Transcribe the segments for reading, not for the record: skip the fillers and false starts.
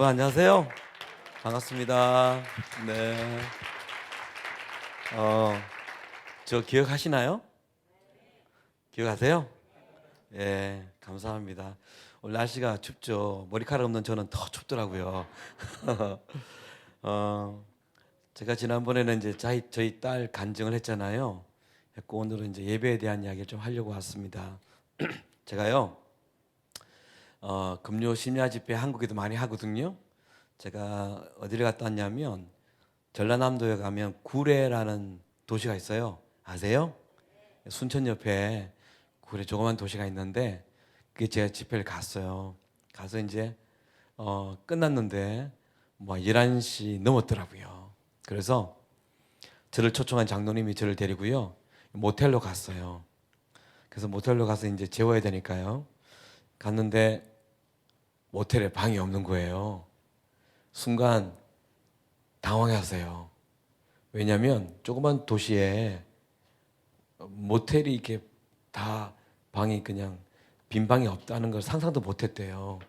안녕하세요. 반갑습니다. 네. 어, 저 기억하시나요? 기억하세요? 예, 감사합니다. 오늘 날씨가 춥죠. 머리카락 없는 저는 더 춥더라고요. 어, 제가 지난번에는 이제 저희 딸 간증을 했잖아요. 했고 오늘은 이제 예배에 대한 이야기를 좀 하려고 왔습니다. 제가요, 금요 심야 집회 한국에도 많이 하거든요. 제가 어디를 갔다 왔냐면 전라남도에 가면 구례라는 도시가 있어요. 아세요? 순천 옆에 구례 조그만 도시가 있는데 그게 제가 집회를 갔어요. 가서 이제 끝났는데 뭐 11시 넘었더라고요. 그래서 저를 초청한 장로님이 저를 데리고요. 모텔로 갔어요. 그래서 모텔로 가서 이제 재워야 되니까요. 갔는데 모텔에 방이 없는 거예요. 순간 당황하세요. 왜냐하면 조그만 도시에 모텔이 이렇게 다 방이 그냥 빈 방이 없다는 걸 상상도 못했대요.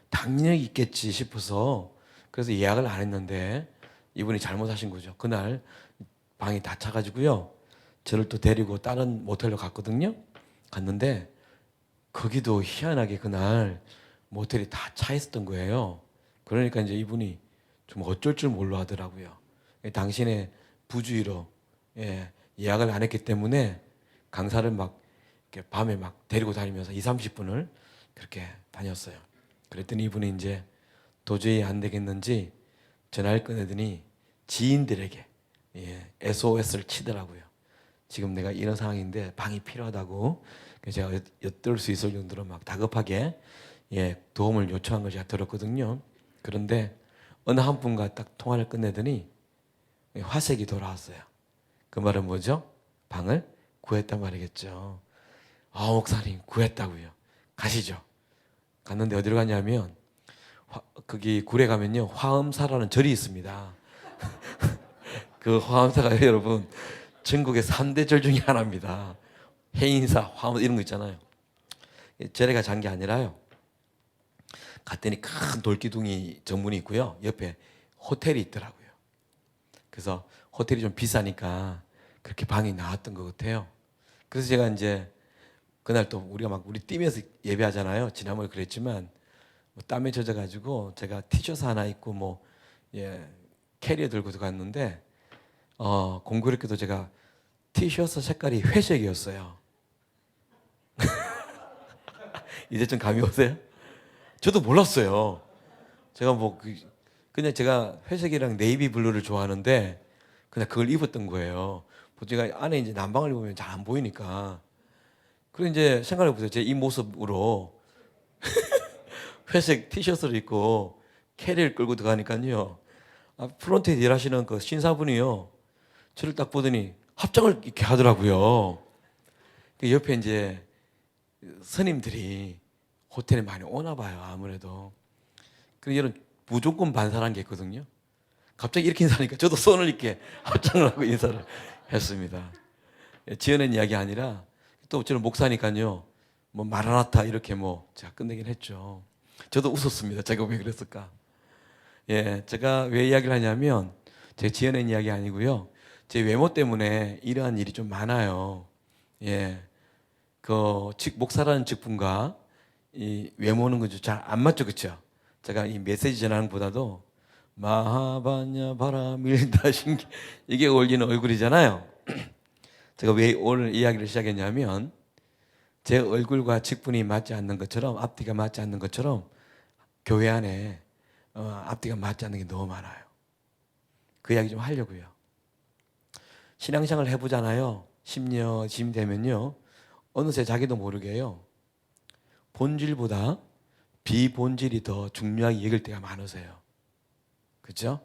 당연히 있겠지 싶어서 그래서 예약을 안 했는데 이분이 잘못하신 거죠. 그날 방이 다 차가지고요. 저를 또 데리고 다른 모텔로 갔거든요. 갔는데 거기도 희한하게 그날 모텔이 다 차 있었던 거예요. 그러니까 이제 이분이 좀 어쩔 줄 몰라 하더라고요. 당신의 부주의로 예약을 안 했기 때문에 강사를 막 이렇게 밤에 막 데리고 다니면서 2, 30분을 그렇게 다녔어요. 그랬더니 이분이 이제 도저히 안 되겠는지 전화를 꺼내더니 지인들에게 SOS를 치더라고요. 지금 내가 이런 상황인데 방이 필요하다고. 그래서 제가 엿들 수 있을 정도로 막 다급하게 도움을 요청한 걸 제가 들었거든요. 그런데 어느 한 분과 딱 통화를 끝내더니 화색이 돌아왔어요. 그 말은 뭐죠? 방을 구했단 말이겠죠. 아, 목사님 구했다고요. 가시죠. 갔는데 어디로 갔냐면 거기 굴에 가면요 화엄사라는 절이 있습니다. 그 화엄사가 여러분 전국의 3대 절 중에 하나입니다. 해인사, 화엄 이런 거 있잖아요. 절에 가잔 게 아니라요. 갔더니 큰 돌기둥이 정문이 있고요. 옆에 호텔이 있더라고요. 그래서 호텔이 좀 비싸니까 그렇게 방이 나왔던 것 같아요. 그래서 제가 이제 그날 또 우리가 막 우리 뛰면서 예배하잖아요. 지난번에 그랬지만 뭐 땀에 젖어가지고 제가 티셔츠 하나 입고 뭐 캐리어 들고도 갔는데 공교롭게도 제가 티셔츠 색깔이 회색이었어요. 이제 좀 감이 오세요? 저도 몰랐어요. 제가 뭐 그냥 제가 회색이랑 네이비 블루를 좋아하는데 그냥 그걸 입었던 거예요. 제가 안에 이제 난방을 입으면 잘 안 보이니까. 그리고 이제 생각해 보세요. 제 이 모습으로 회색 티셔츠를 입고 캐리를 끌고 들어가니까요. 프론트에 일하시는 그 신사분이요. 저를 딱 보더니 합장을 이렇게 하더라고요. 그 옆에 이제 스님들이 호텔에 많이 오나 봐요. 아무래도. 그래서 이런 무조건 반사라는 게 있거든요. 갑자기 이렇게 인사하니까 저도 손을 이렇게 합장을 하고 인사를 했습니다. 지어낸 이야기 아니라 또 저는 목사니까요. 뭐 마라나타 이렇게 뭐 제가 끝내긴 했죠. 저도 웃었습니다. 제가 왜 그랬을까? 제가 왜 이야기를 하냐면 제가 지어낸 이야기 아니고요. 제 외모 때문에 이러한 일이 좀 많아요. 목사라는 직분과 이 외모는 그죠 잘 안 맞죠, 그렇죠? 제가 이 메시지 전하는 것보다도 마하바냐 바라밀다 신기 이게 어울리는 얼굴이잖아요. 제가 왜 오늘 이야기를 시작했냐면 제 얼굴과 직분이 맞지 않는 것처럼 앞뒤가 맞지 않는 것처럼 교회 안에 앞뒤가 맞지 않는 게 너무 많아요. 그 이야기 좀 하려고요. 신앙생활을 해보잖아요. 10년쯤 되면요. 어느새 자기도 모르게요. 본질보다 비본질이 더 중요하게 여길 때가 많으세요. 그렇죠?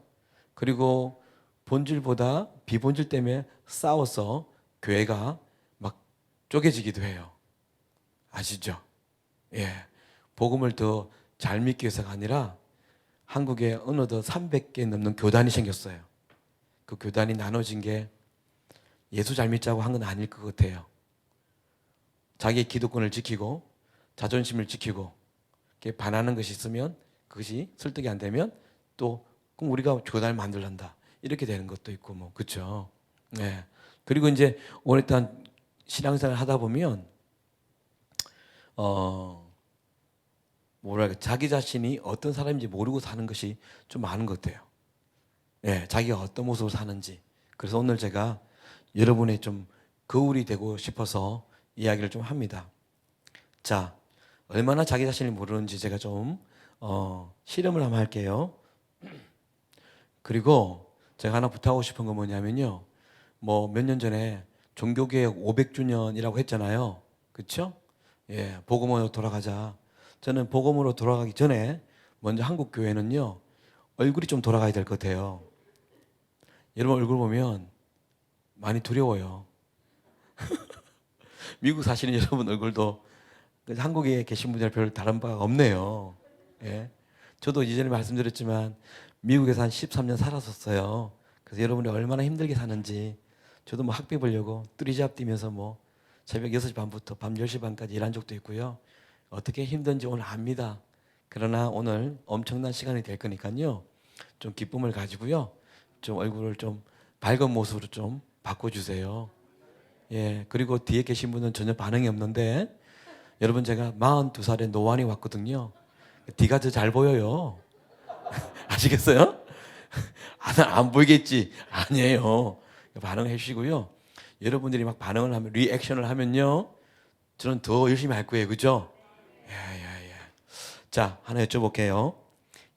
그리고 본질보다 비본질 때문에 싸워서 교회가 막 쪼개지기도 해요. 아시죠? 복음을 더 잘 믿기 위해서가 아니라 한국에 어느덧 300개 넘는 교단이 생겼어요. 그 교단이 나눠진 게 예수 잘 믿자고 한 건 아닐 것 같아요. 자기의 기득권을 지키고 자존심을 지키고 반하는 것이 있으면 그것이 설득이 안 되면 또 그럼 우리가 교단을 만들란다 이렇게 되는 것도 있고 뭐 그렇죠. 네. 그리고 이제 오랫동안 신앙생활 하다 보면 뭐랄까 자기 자신이 어떤 사람인지 모르고 사는 것이 좀 많은 것 같아요. 예, 자기가 어떤 모습으로 사는지. 그래서 오늘 제가 여러분의 좀 거울이 되고 싶어서 이야기를 좀 합니다. 자, 얼마나 자기 자신을 모르는지 제가 좀 실험을 한번 할게요. 그리고 제가 하나 부탁하고 싶은 건 뭐냐면요. 뭐 몇 년 전에 종교개혁 500주년이라고 했잖아요. 그렇죠? 예, 복음으로 돌아가자. 저는 복음으로 돌아가기 전에 먼저 한국 교회는요. 얼굴이 좀 돌아가야 될 것 같아요. 여러분 얼굴 보면 많이 두려워요. 미국 사시는 여러분 얼굴도 한국에 계신 분들 별 다른 바가 없네요. 예. 저도 이전에 말씀드렸지만 미국에서 한 13년 살았었어요. 그래서 여러분이 얼마나 힘들게 사는지 저도 뭐 학비 벌려고 뚜리잡 뛰면서 뭐 새벽 6시 반부터 밤 10시 반까지 일한 적도 있고요. 어떻게 힘든지 오늘 압니다. 그러나 오늘 엄청난 시간이 될 거니까요. 좀 기쁨을 가지고요. 좀 얼굴을 좀 밝은 모습으로 좀 바꿔주세요. 예. 그리고 뒤에 계신 분은 전혀 반응이 없는데 여러분 제가 42살에 노안이 왔거든요. 뒤가 더 잘 보여요. 아시겠어요? 안 보이겠지? 아니에요. 반응해 주시고요. 여러분들이 막 반응을 하면 리액션을 하면요. 저는 더 열심히 할 거예요. 그죠? 예. 자, 하나 여쭤볼게요.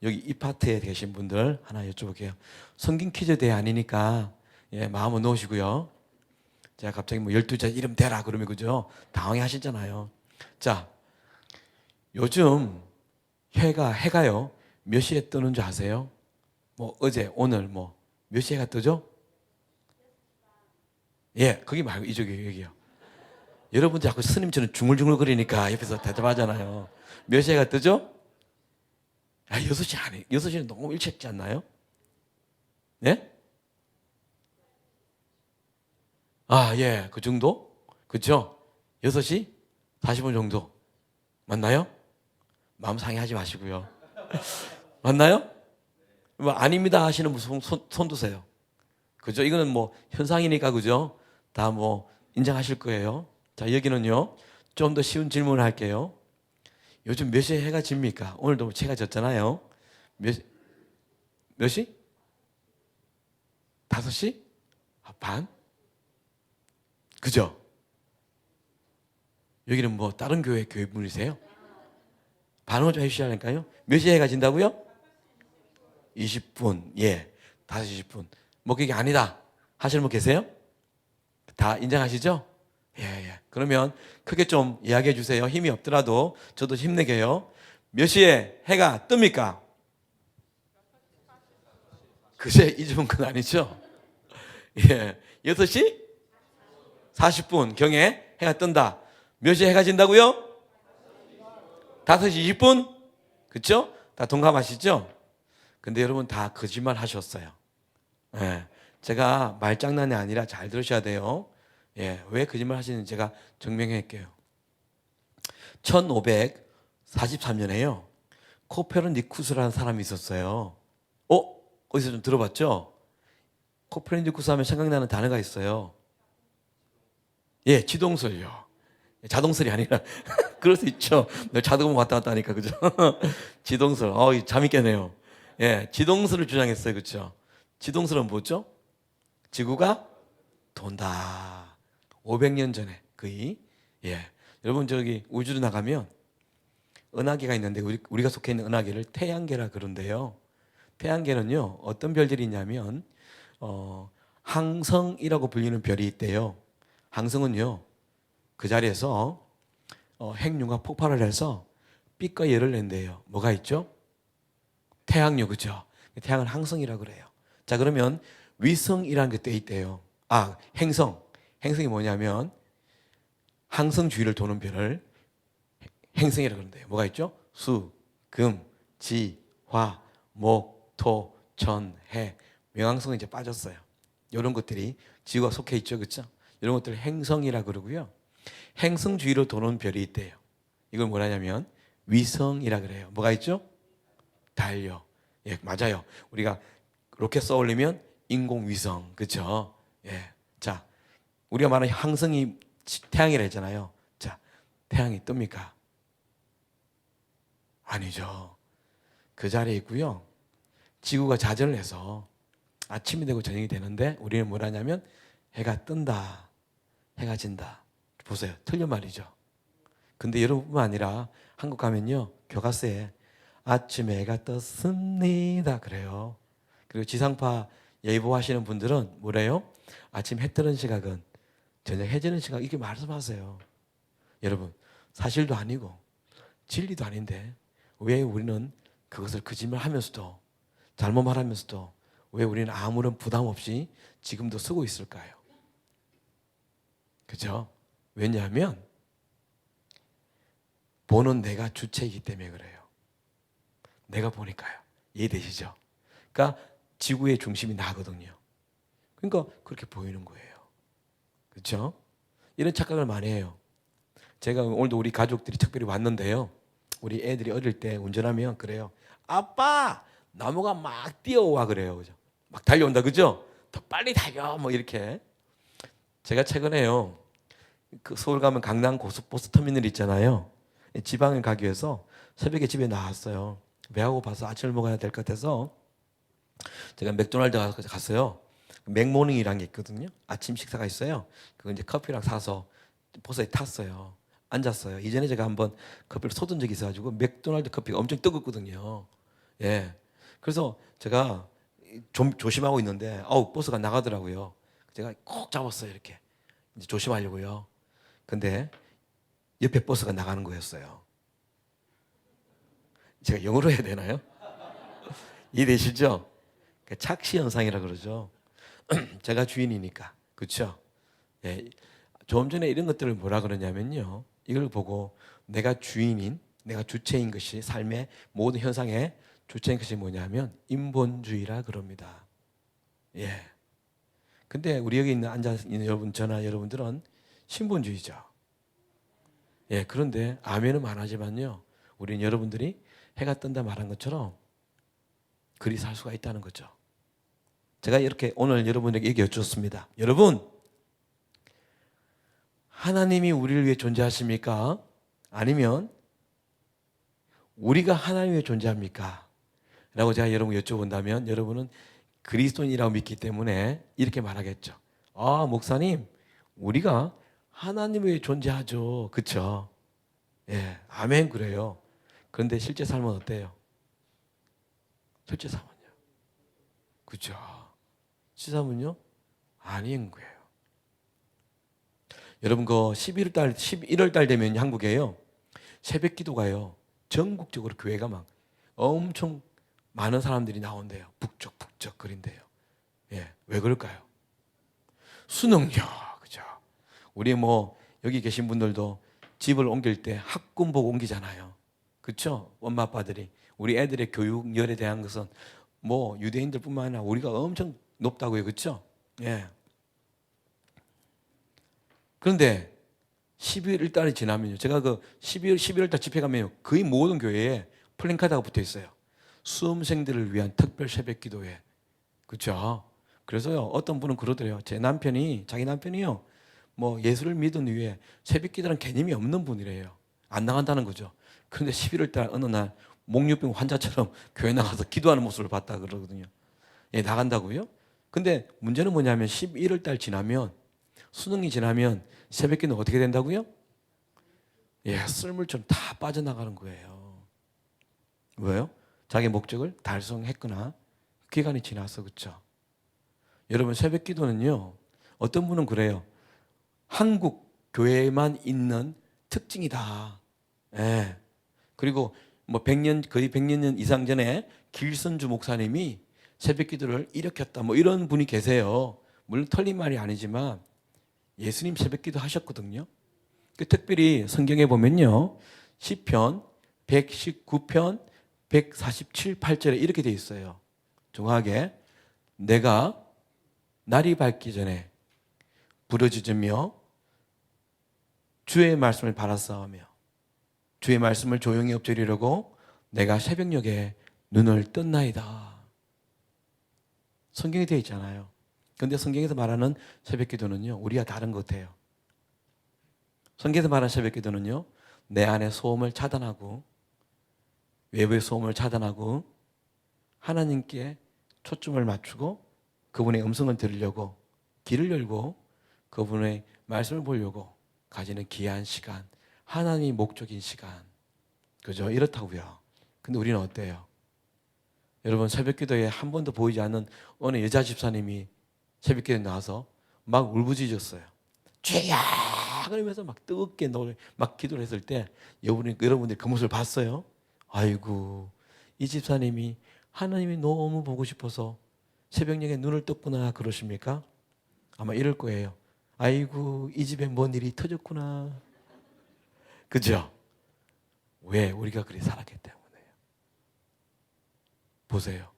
여기 이 파트에 계신 분들 하나 여쭤볼게요. 성경 퀴즈 대회 아니니까 예, 마음을 놓으시고요. 제가 갑자기 뭐 12자 이름 대라 그러면 그죠? 당황해 하시잖아요. 자, 요즘 해가요. 몇 시에 뜨는 줄 아세요? 뭐 어제, 오늘 뭐 몇 시에가 뜨죠? 예, 거기 말고 이쪽에 여기요. 여러분들 자꾸 스님처럼 중얼중얼 거리니까 옆에서 대답하잖아요. 몇 시에가 뜨죠? 6시 아니, 6시는 너무 일찍지 않나요? 예? 예, 그 정도? 그쵸? 6시 40분 정도. 맞나요? 마음 상해하지 마시고요. 맞나요? 뭐 아닙니다 하시는 분 손 드세요. 그죠? 이거는 뭐 현상이니까 그죠? 다 뭐 인정하실 거예요. 자, 여기는요. 좀 더 쉬운 질문을 할게요. 요즘 몇 시에 해가 집니까? 오늘도 해가 졌잖아요. 몇 시? 5시? 반? 그죠? 여기는 뭐 다른 교회분이세요? 반응을 좀 해주시라니까요. 몇 시에 해가 진다고요? 20분. 예. 5시 20분. 뭐 그게 아니다 하시는 분 계세요? 다 인정하시죠? 예. 그러면 크게 좀 이야기해 주세요. 힘이 없더라도 저도 힘내게요. 몇 시에 해가 뜹니까? 그제 잊은 건 아니죠? 예. 6시 40분 경에 해가 뜬다. 몇 시에 해가 진다고요? 5시 20분? 그쵸? 다 동감하시죠? 근데 여러분 다 거짓말 하셨어요. 예. 제가 말장난이 아니라 잘 들으셔야 돼요. 예. 왜 거짓말 하시는지 제가 증명할게요. 1543년에요. 코페르니쿠스라는 사람이 있었어요. 어디서 좀 들어봤죠? 코페르니쿠스 하면 생각나는 단어가 있어요. 예, 지동설요. 자동설이 아니라 그럴 수 있죠. 자동으로 왔다 갔다 하니까 그죠? 지동설. 잠이 깨네요. 예, 지동설을 주장했어요. 그렇죠? 지동설은 뭐죠? 지구가 돈다. 500년 전에 거의. 예. 여러분 저기 우주로 나가면 은하계가 있는데 우리가 속해 있는 은하계를 태양계라 그런데요. 태양계는요. 어떤 별들이 있냐면 항성이라고 불리는 별이 있대요. 항성은요. 그 자리에서 핵융합 폭발을 해서 빛과 열을 낸대요. 뭐가 있죠? 태양요. 그죠? 태양은 항성이라고 그래요. 자, 그러면 위성이라는 게 또 있대요. 행성. 행성이 뭐냐면 항성 주위를 도는 별을 행성이라고 그러는데요. 뭐가 있죠? 수, 금, 지, 화, 목, 토, 전, 해.冥왕성은 이제 빠졌어요. 이런 것들이 지구가 속해 있죠. 그렇죠? 이런 것들을 행성이라고 그러고요. 행성 주위로 도는 별이 있대요. 이걸 뭐라냐면 위성이라 그래요. 뭐가 있죠? 달려. 예, 맞아요. 우리가 로켓 쏘 올리면 인공위성, 그렇죠? 예, 자, 우리가 말하는 항성이 태양이라 했잖아요. 자, 태양이 뜹니까? 아니죠. 그 자리에 있고요. 지구가 자전을 해서 아침이 되고 저녁이 되는데 우리는 뭘 하냐면 해가 뜬다, 해가 진다. 보세요. 틀린 말이죠. 근데 여러분뿐만 아니라 한국 가면요. 교과서에 아침에 해가 떴습니다. 그래요. 그리고 지상파 예보 하시는 분들은 뭐래요? 아침 해 뜨는 시각은 저녁 해 지는 시각 이렇게 말씀하세요. 여러분 사실도 아니고 진리도 아닌데 왜 우리는 그것을 거짓말하면서도 잘못 말하면서도 왜 우리는 아무런 부담 없이 지금도 쓰고 있을까요? 그죠? 왜냐하면 보는 내가 주체이기 때문에 그래요. 내가 보니까요. 이해되시죠? 그러니까 지구의 중심이 나거든요. 그러니까 그렇게 보이는 거예요. 그렇죠? 이런 착각을 많이 해요. 제가 오늘도 우리 가족들이 특별히 왔는데요. 우리 애들이 어릴 때 운전하면 그래요. 아빠! 나무가 막 뛰어와 그래요. 그죠? 막 달려온다. 그죠? 더 빨리 달려. 뭐 이렇게. 제가 최근에요. 그 서울 가면 강남 고속버스 터미널 있잖아요. 지방에 가기 위해서 새벽에 집에 나왔어요. 배가 고파서 아침을 먹어야 될 것 같아서 제가 맥도날드 갔어요. 맥모닝이라는 게 있거든요. 아침 식사가 있어요. 그거 이제 커피랑 사서 버스에 탔어요. 앉았어요. 이전에 제가 한번 커피를 쏟은 적이 있어가지고 맥도날드 커피가 엄청 뜨겁거든요. 예. 그래서 제가 좀 조심하고 있는데 버스가 나가더라고요. 제가 꼭 잡았어요. 이렇게 이제 조심하려고요. 근데 옆에 버스가 나가는 거였어요. 제가 영어로 해야 되나요? 이해되시죠? 착시 현상이라 그러죠. 제가 주인이니까. 그렇죠? 예. 조금 전에 이런 것들을 뭐라 그러냐면요. 이걸 보고 내가 주인인, 내가 주체인 것이 삶의 모든 현상의 주체인 것이 뭐냐면 인본주의라 그럽니다. 예. 근데 우리 여기 있는 앉아 있는 여러분, 저나 여러분들은 신본주의죠. 예. 그런데 아멘은 안 하지만요. 우리는 여러분들이 해가 뜬다 말한 것처럼 그리 살 수가 있다는 거죠. 제가 이렇게 오늘 여러분에게 얘기 여쭈었습니다. 여러분, 하나님이 우리를 위해 존재하십니까? 아니면 우리가 하나님 위해 존재합니까? 라고 제가 여러분 여쭤본다면 여러분은 그리스도인이라고 믿기 때문에 이렇게 말하겠죠. 아, 목사님, 우리가 하나님 위해 존재하죠. 그쵸? 예, 아멘, 그래요. 그런데 실제 삶은 어때요? 실제 삶은요? 그죠? 실제 삶은요? 아닌 거예요. 여러분, 11월 달 되면 한국에요. 새벽 기도가요. 전국적으로 교회가 막 엄청 많은 사람들이 나온대요. 북적북적 거린대요. 예, 왜 그럴까요? 수능요, 그죠? 우리 여기 계신 분들도 집을 옮길 때 학군 보고 옮기잖아요. 그렇죠? 엄마 아빠들이 우리 애들의 교육열에 대한 것은 유대인들뿐만 아니라 우리가 엄청 높다고요, 그렇죠? 예. 그런데 11월 달이 지나면요, 제가 11월 달 집회 가면요, 거의 모든 교회에 플랜카드가 붙어 있어요. 수험생들을 위한 특별 새벽 기도회. 그렇죠? 그래서요, 어떤 분은 그러더래요. 자기 남편이요, 예수를 믿은 이후에 새벽 기도라는 개념이 없는 분이래요. 안 나간다는 거죠. 그런데 11월 달 어느 날 목류병 환자처럼 교회 나가서 기도하는 모습을 봤다 그러거든요. 예, 나간다고요? 근데 문제는 뭐냐면 11월 달 지나면, 수능이 지나면 새벽 기도는 어떻게 된다고요? 예, 썰물처럼 다 빠져나가는 거예요. 왜요? 자기 목적을 달성했거나 기간이 지나서. 그렇죠? 여러분, 새벽 기도는요, 어떤 분은 그래요. 한국 교회에만 있는 특징이다. 예. 그리고 거의 100년 이상 전에 길선주 목사님이 새벽 기도를 일으켰다. 이런 분이 계세요. 물론 틀린 말이 아니지만 예수님 새벽 기도 하셨거든요. 특별히 성경에 보면요, 시편 119편 147, 8절에 이렇게 돼 있어요. 정확하게 내가 날이 밝기 전에 부르짖으며 주의 말씀을 바라싸우며 주의 말씀을 조용히 엎드리려고 내가 새벽녘에 눈을 떴나이다. 성경에 되어 있잖아요. 그런데 성경에서 말하는 새벽기도는요, 우리와 다른 것 같아요. 성경에서 말하는 새벽기도는요, 내 안의 소음을 차단하고 외부의 소음을 차단하고 하나님께 초점을 맞추고 그분의 음성을 들으려고 귀를 열고 그분의 말씀을 보려고 가지는 귀한 시간, 하나님이 목적인 시간, 그죠? 이렇다고요. 근데 우리는 어때요? 여러분, 새벽기도에 한 번도 보이지 않는 어느 여자 집사님이 새벽기도에 나와서 막 울부짖었어요. 주야! 그러면서 막 뜨겁게 막 기도를 했을 때 여러분들이 그 모습을 봤어요? 아이고, 이 집사님이 하나님이 너무 보고 싶어서 새벽녘에 눈을 떴구나 그러십니까? 아마 이럴 거예요. 아이고, 이 집에 뭔 일이 터졌구나. 그죠? 왜? 우리가 그리 살았기 때문에요. 보세요.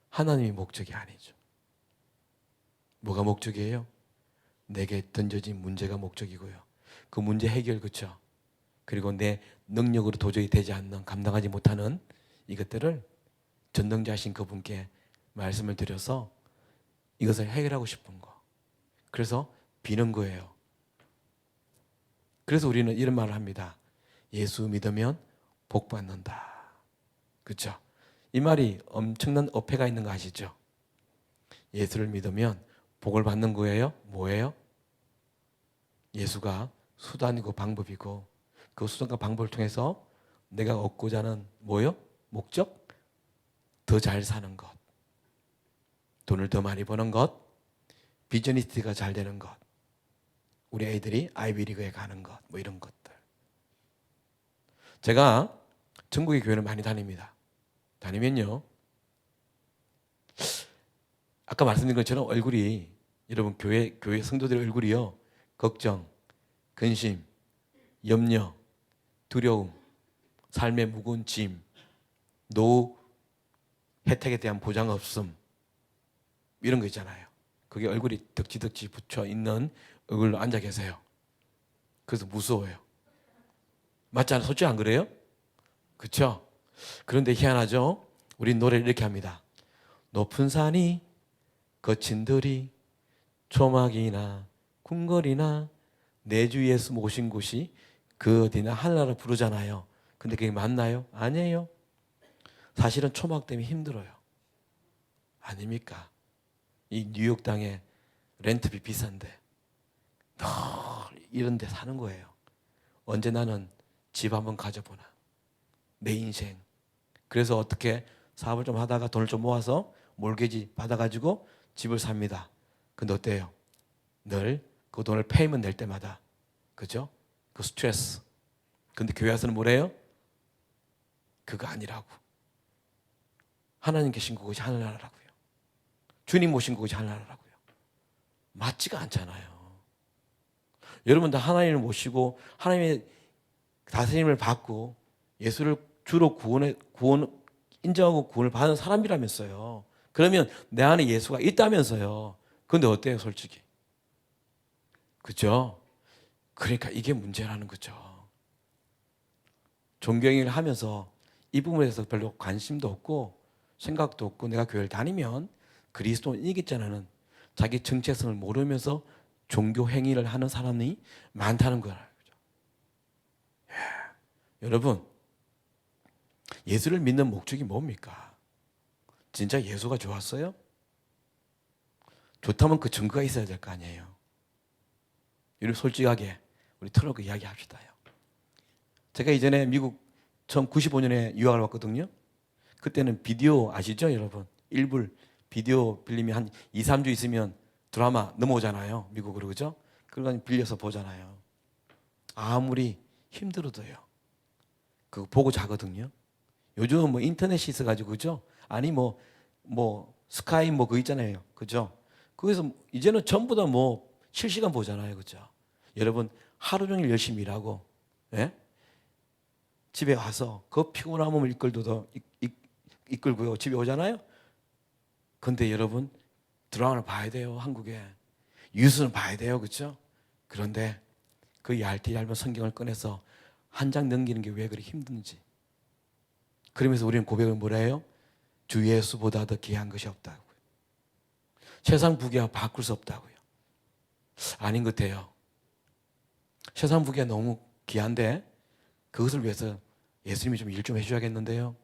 하나님이 목적이 아니죠. 뭐가 목적이에요? 내게 던져진 문제가 목적이고요. 그 문제 해결, 그쵸? 그리고 내 능력으로 도저히 되지 않는, 감당하지 못하는 이것들을 전능자신 그분께 말씀을 드려서 이것을 해결하고 싶은 거. 그래서 비는 거예요. 그래서 우리는 이런 말을 합니다. 예수 믿으면 복 받는다. 그렇죠? 이 말이 엄청난 어폐가 있는 거 아시죠? 예수를 믿으면 복을 받는 거예요? 뭐예요? 예수가 수단이고 방법이고 그 수단과 방법을 통해서 내가 얻고자 하는 뭐요? 목적? 더 잘 사는 것. 돈을 더 많이 버는 것. 비즈니스가 잘 되는 것. 우리 애들이 아이비리그에 가는 것. 뭐 이런 것들. 제가 전국의 교회를 많이 다닙니다. 다니면요. 아까 말씀드린 것처럼 얼굴이 여러분 교회 성도들의 얼굴이요. 걱정, 근심, 염려, 두려움, 삶의 무거운 짐, 노후 혜택에 대한 보장 없음 이런 거 있잖아요. 그게 얼굴이 덕지덕지 붙여 있는 얼굴로 앉아 계세요. 그래서 무서워요. 맞지 않아요? 솔직히 안 그래요? 그렇죠? 그런데 희한하죠? 우리 노래를 이렇게 합니다. 높은 산이 거친 들이 초막이나 궁궐이나 내 주 예수 모신 곳이 그 어디나 하늘나라 부르잖아요. 근데 그게 맞나요? 아니에요. 사실은 초막 때문에 힘들어요. 아닙니까? 이 뉴욕 땅에 렌트비 비싼데 늘 이런 데 사는 거예요. 언제 나는 집 한번 가져보나. 내 인생. 그래서 어떻게 사업을 좀 하다가 돈을 좀 모아서 몰개지 받아가지고 집을 삽니다. 근데 어때요? 늘 그 돈을 페이먼트 낼 때마다 그죠? 그 스트레스. 근데 교회 와서는 뭐래요? 그거 아니라고. 하나님 계신 그곳이 하늘나라라고요. 주님 모신 그곳이 하늘나라라고요. 맞지가 않잖아요. 여러분 다 하나님을 모시고 하나님의 다스림을 받고 예수를 주로 구원 인정하고 구원을 받은 사람이라면서요. 그러면 내 안에 예수가 있다면서요. 그런데 어때요, 솔직히? 그죠? 그러니까 이게 문제라는 거죠. 종교행위를 하면서 이 부분에 대해서 별로 관심도 없고 생각도 없고 내가 교회를 다니면 그리스도인이겠잖아는 자기 정체성을 모르면서 종교 행위를 하는 사람이 많다는 거예요. 여러분, 예수를 믿는 목적이 뭡니까? 진짜 예수가 좋았어요? 좋다면 그 증거가 있어야 될 거 아니에요. 여러분 솔직하게 우리 털어놓고 이야기합시다요. 제가 이전에 미국 1995년에 유학을 왔거든요. 그때는 비디오 아시죠, 여러분? 일불 비디오 빌리면 한 2, 3주 있으면 드라마 넘어오잖아요. 미국으로, 그죠? 그러니까 빌려서 보잖아요. 아무리 힘들어도요. 그거 보고 자거든요. 요즘은 뭐 인터넷이 있어가지고, 그죠? 아니, 스카이 그거 있잖아요. 그죠? 거기서 이제는 전부 다 실시간 보잖아요. 그죠? 여러분, 하루 종일 열심히 일하고, 예? 집에 와서 그 피곤한 몸을 이끌고요. 집에 오잖아요. 근데 여러분, 드라마를 봐야 돼요. 한국에. 뉴스는 봐야 돼요. 그죠? 그런데 그 얇은 성경을 꺼내서 한 장 넘기는 게 왜 그리 힘든지. 그러면서 우리는 고백을 뭐라 해요? 주 예수보다 더 귀한 것이 없다고요. 세상 부귀와 바꿀 수 없다고요. 아닌 것 같아요. 세상 부귀가 너무 귀한데 그것을 위해서 예수님이 좀 일 좀 해줘야겠는데요.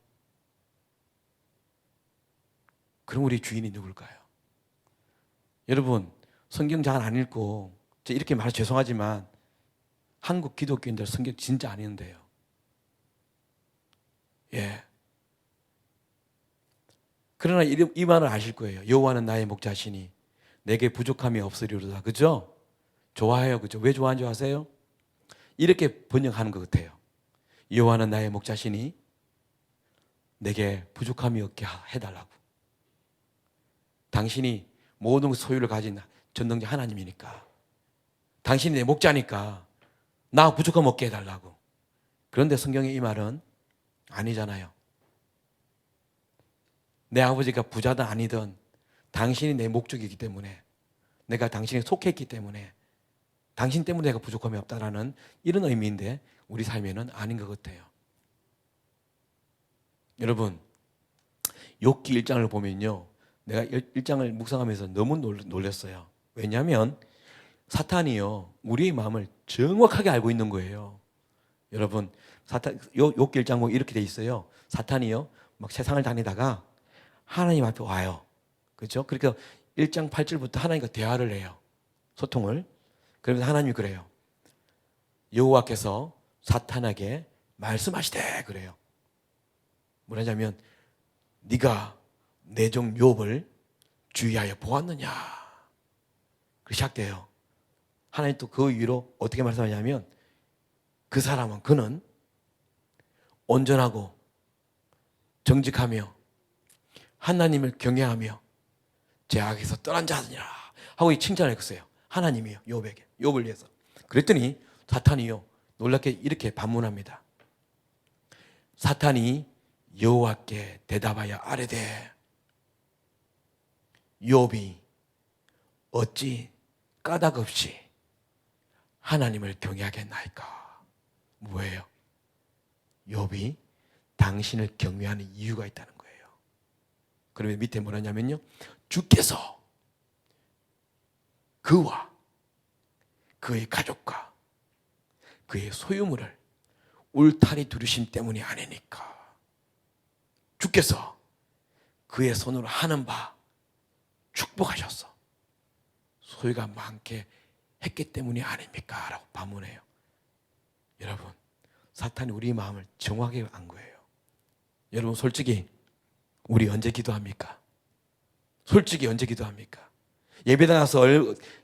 그럼 우리 주인이 누굴까요? 여러분, 성경 잘 안 읽고 이렇게 말해서 죄송하지만 한국 기독교인들 성경 진짜 안 읽는데요. 예. 그러나 이 말을 아실 거예요. 여호와는 나의 목자시니 내게 부족함이 없으리로다. 그죠? 좋아해요. 그죠? 왜 좋아하는 줄 아세요? 이렇게 번역하는 것 같아요. 여호와는 나의 목자시니 내게 부족함이 없게 해달라고. 당신이 모든 소유를 가진 전능자 하나님이니까, 당신이 내 목자니까 나 부족함 없게 해달라고. 그런데 성경의 이 말은 아니잖아요. 내 아버지가 부자든 아니든 당신이 내 목적이기 때문에, 내가 당신에 속했기 때문에 당신 때문에 내가 부족함이 없다라는 이런 의미인데 우리 삶에는 아닌 것 같아요. 여러분, 욥기 1장을 보면요, 내가 1장을 묵상하면서 너무 놀랐어요. 왜냐하면 사탄이요, 우리의 마음을 정확하게 알고 있는 거예요. 여러분, 욥기 1장 보면 이렇게 돼 있어요. 사탄이요, 막 세상을 다니다가 하나님 앞에 와요. 그렇죠? 그러니까 1장 8절부터 하나님과 대화를 해요. 소통을. 그러면서 하나님이 그래요. 여호와께서 사탄에게 말씀하시되 그래요. 뭐냐면 네가 내 종 욥을 주의하여 보았느냐. 그렇게 시작돼요. 하나님 또 그 위로 어떻게 말씀하냐면 그 사람은 그는 온전하고 정직하며 하나님을 경외하며 죄악에서 떠난 자니라 하고 칭찬을 했어요. 하나님이요, 욥에게, 욥을 위해서. 그랬더니 사탄이요, 놀랍게 이렇게 반문합니다. 사탄이 여호와께 대답하여 아뢰되 욥이 어찌 까닭 없이 하나님을 경외하겠나이까. 뭐예요? 욥이 당신을 경외하는 이유가 있다는 거예요. 그러면 밑에 뭐라냐면요, 주께서 그와 그의 가족과 그의 소유물을 울타리 두르심 때문이 아니니까. 주께서 그의 손으로 하는 바 축복하셨어. 소유가 많게 했기 때문이 아닙니까? 라고 반문해요. 여러분, 사탄이 우리 마음을 정확하게 안 거예요. 여러분, 솔직히 우리 언제 기도합니까? 솔직히 언제 기도합니까? 예배당 가서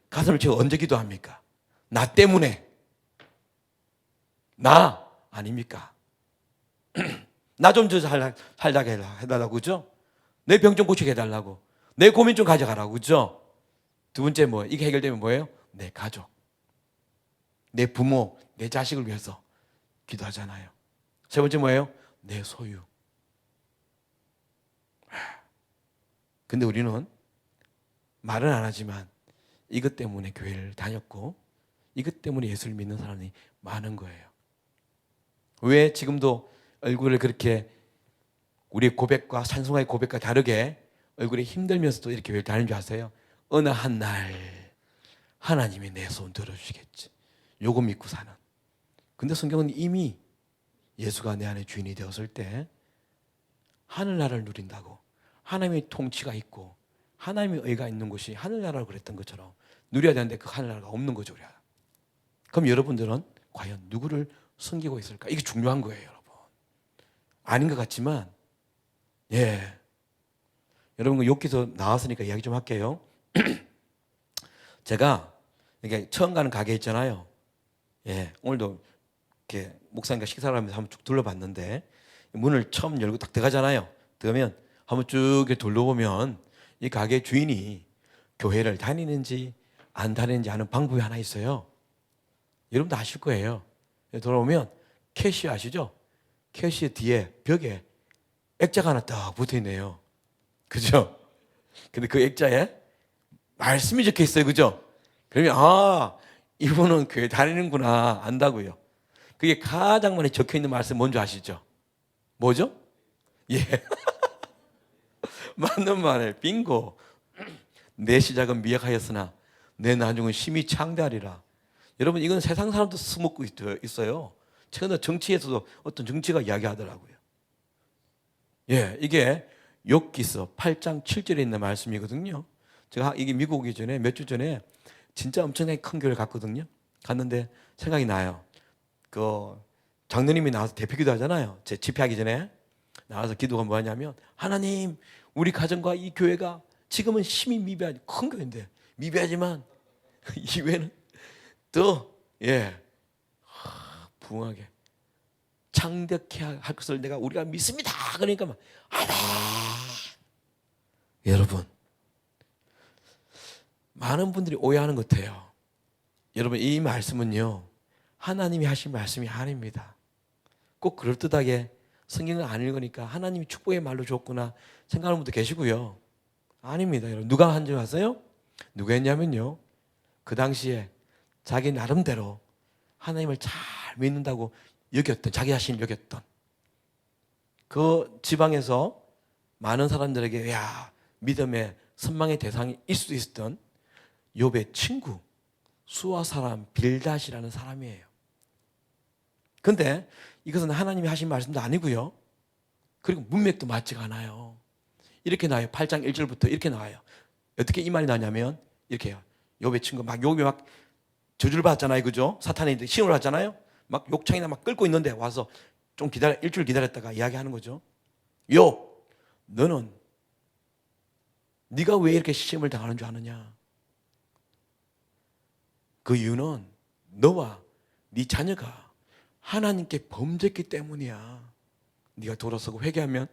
가슴을 치고 언제 기도합니까? 나 때문에. 나 아닙니까? 나 좀 살게 해달라고, 그죠? 내 병 좀 고치게 해달라고, 내 고민 좀 가져가라고, 그죠? 두 번째 뭐, 이게 해결되면 뭐예요? 내 가족, 내 부모, 내 자식을 위해서 기도하잖아요. 세 번째 뭐예요? 내 소유. 근데 우리는 말은 안 하지만 이것 때문에 교회를 다녔고 이것 때문에 예수를 믿는 사람이 많은 거예요. 왜 지금도 얼굴을 그렇게 우리의 고백과 찬송의 고백과 다르게 얼굴이 힘들면서도 이렇게 교회를 다니는 줄 아세요? 어느 한 날 하나님이 내 손 들어주시겠지. 요거 믿고 사는. 근데 성경은 이미 예수가 내 안에 주인이 되었을 때 하늘나라를 누린다고, 하나님의 통치가 있고 하나님의 의가 있는 곳이 하늘나라라고 그랬던 것처럼 누려야 되는데 그 하늘나라가 없는 거죠. 우리가. 그럼 여러분들은 과연 누구를 섬기고 있을까? 이게 중요한 거예요, 여러분. 아닌 것 같지만, 예. 여러분, 욥기서 나왔으니까 이야기 좀 할게요. 제가 이게 처음 가는 가게 있잖아요. 예, 오늘도 이렇게 목사님과 식사를 하면서 한번 쭉 둘러봤는데, 문을 처음 열고 딱 들어가잖아요. 들어가면 한번 쭉 둘러보면 이 가게 주인이 교회를 다니는지 안 다니는지 아는 방법이 하나 있어요. 여러분도 아실 거예요. 돌아오면 캐시어 아시죠? 캐시어 뒤에 벽에 액자가 하나 딱 붙어 있네요. 그죠? 근데 그 액자에 말씀이 적혀 있어요. 그죠? 그러면 이분은 교회 다니는구나 안다고요. 그게 가장 많이 적혀 있는 말씀 뭔지 아시죠? 뭐죠? 예. 맞는 말에 빙고. 내 시작은 미약하였으나 내 나중은 심히 창대하리라. 여러분, 이건 세상 사람도 써먹고 있어요. 최근에 정치에서도 어떤 정치가 이야기하더라고요. 예, 이게 욥기서 8장 7절에 있는 말씀이거든요. 제가 이게 미국 오기 전에 몇 주 전에 진짜 엄청나게 큰 교회를 갔거든요. 갔는데 생각이 나요. 그 장로님이 나와서 대표기도 하잖아요. 제 집회하기 전에 나와서 기도가 뭐냐면, 하나님, 우리 가정과 이 교회가 지금은 심히 미비하지, 큰 교회인데 미비하지만 이후에는 더 부흥하게 창대케 할 것을 우리가 믿습니다. 그러니까 막 여러분, 많은 분들이 오해하는 것 같아요. 여러분, 이 말씀은요, 하나님이 하신 말씀이 아닙니다. 꼭 그럴듯하게 성경을 안 읽으니까 하나님이 축복의 말로 줬구나 생각하는 분도 계시고요. 아닙니다. 여러분, 누가 한 줄 아세요? 누가 했냐면요, 그 당시에 자기 나름대로 하나님을 잘 믿는다고 여겼던, 자기 자신을 여겼던 그 지방에서 많은 사람들에게 믿음의 선망의 대상일 수도 있었던 욥의 친구, 수아 사람 빌닷이라는 사람이에요. 근데 이것은 하나님이 하신 말씀도 아니고요, 그리고 문맥도 맞지가 않아요. 이렇게 나와요. 8장 1절부터 이렇게 나와요. 어떻게 이 말이 나냐면 이렇게요. 욥의 친구, 욥이 막 저주를 받았잖아요, 그죠? 사탄이 시험을 받잖아요. 막 욕창이나 막 끓고 있는데 와서 좀 일주일 기다렸다가 이야기하는 거죠. 욥, 너는 네가 왜 이렇게 시험을 당하는 줄 아느냐? 그 이유는 너와 네 자녀가 하나님께 범죄했기 때문이야. 네가 돌아서고 회개하면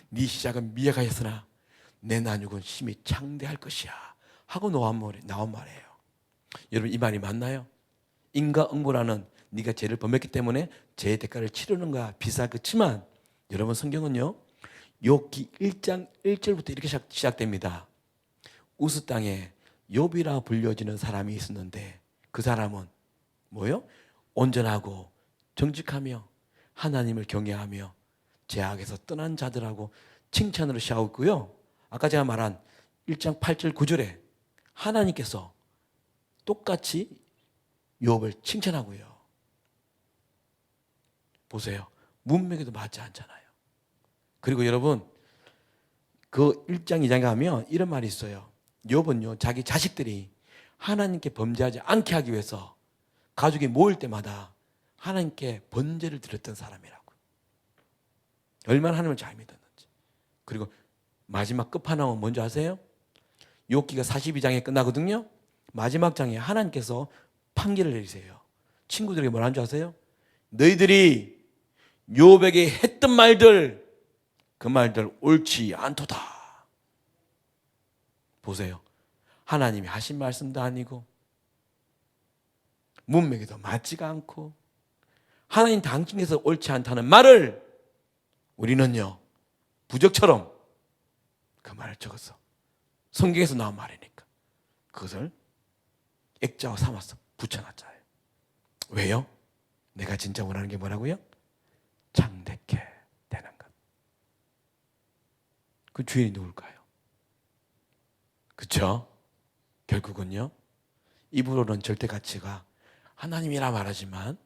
네 시작은 미약하였으나 내 나중은 심히 창대할 것이야 하고 나온 말이에요. 여러분, 이 말이 맞나요? 인과응보라는 네가 죄를 범했기 때문에 죄의 대가를 치르는 거야 비슷할 것지만, 여러분, 성경은요, 욥기 1장 1절부터 이렇게 시작됩니다. 우스 땅에 욥이라 불려지는 사람이 있었는데 그 사람은 뭐요? 온전하고 정직하며 하나님을 경외하며 죄악에서 떠난 자들하고 칭찬으로 시작하고 있고요. 아까 제가 말한 1장 8절 9절에 하나님께서 똑같이 욥을 칭찬하고요. 보세요. 문맥에도 맞지 않잖아요. 그리고 여러분, 그 1장 2장에 가면 이런 말이 있어요. 욥은요, 자기 자식들이 하나님께 범죄하지 않게 하기 위해서 가족이 모일 때마다 하나님께 번제를 드렸던 사람이라고. 얼마나 하나님을 잘 믿었는지. 그리고 마지막 끝판왕은 뭔지 아세요? 욥기가 42장에 끝나거든요. 마지막 장에 하나님께서 판결을 내리세요. 친구들에게 뭐라는 줄 아세요? 너희들이 욥에게 했던 말들, 그 말들 옳지 않도다. 보세요. 하나님이 하신 말씀도 아니고 문맥에도 맞지가 않고 하나님 당신께서 옳지 않다는 말을 우리는요, 부적처럼 그 말을 적어서 성경에서 나온 말이니까 그것을 액자와 삼아서 붙여놨잖아요. 왜요? 내가 진짜 원하는 게 뭐라고요? 창대케 되는 것. 그 주인이 누굴까요? 그렇죠? 결국은요, 입으로는 절대 가치가 하나님이라 말하지만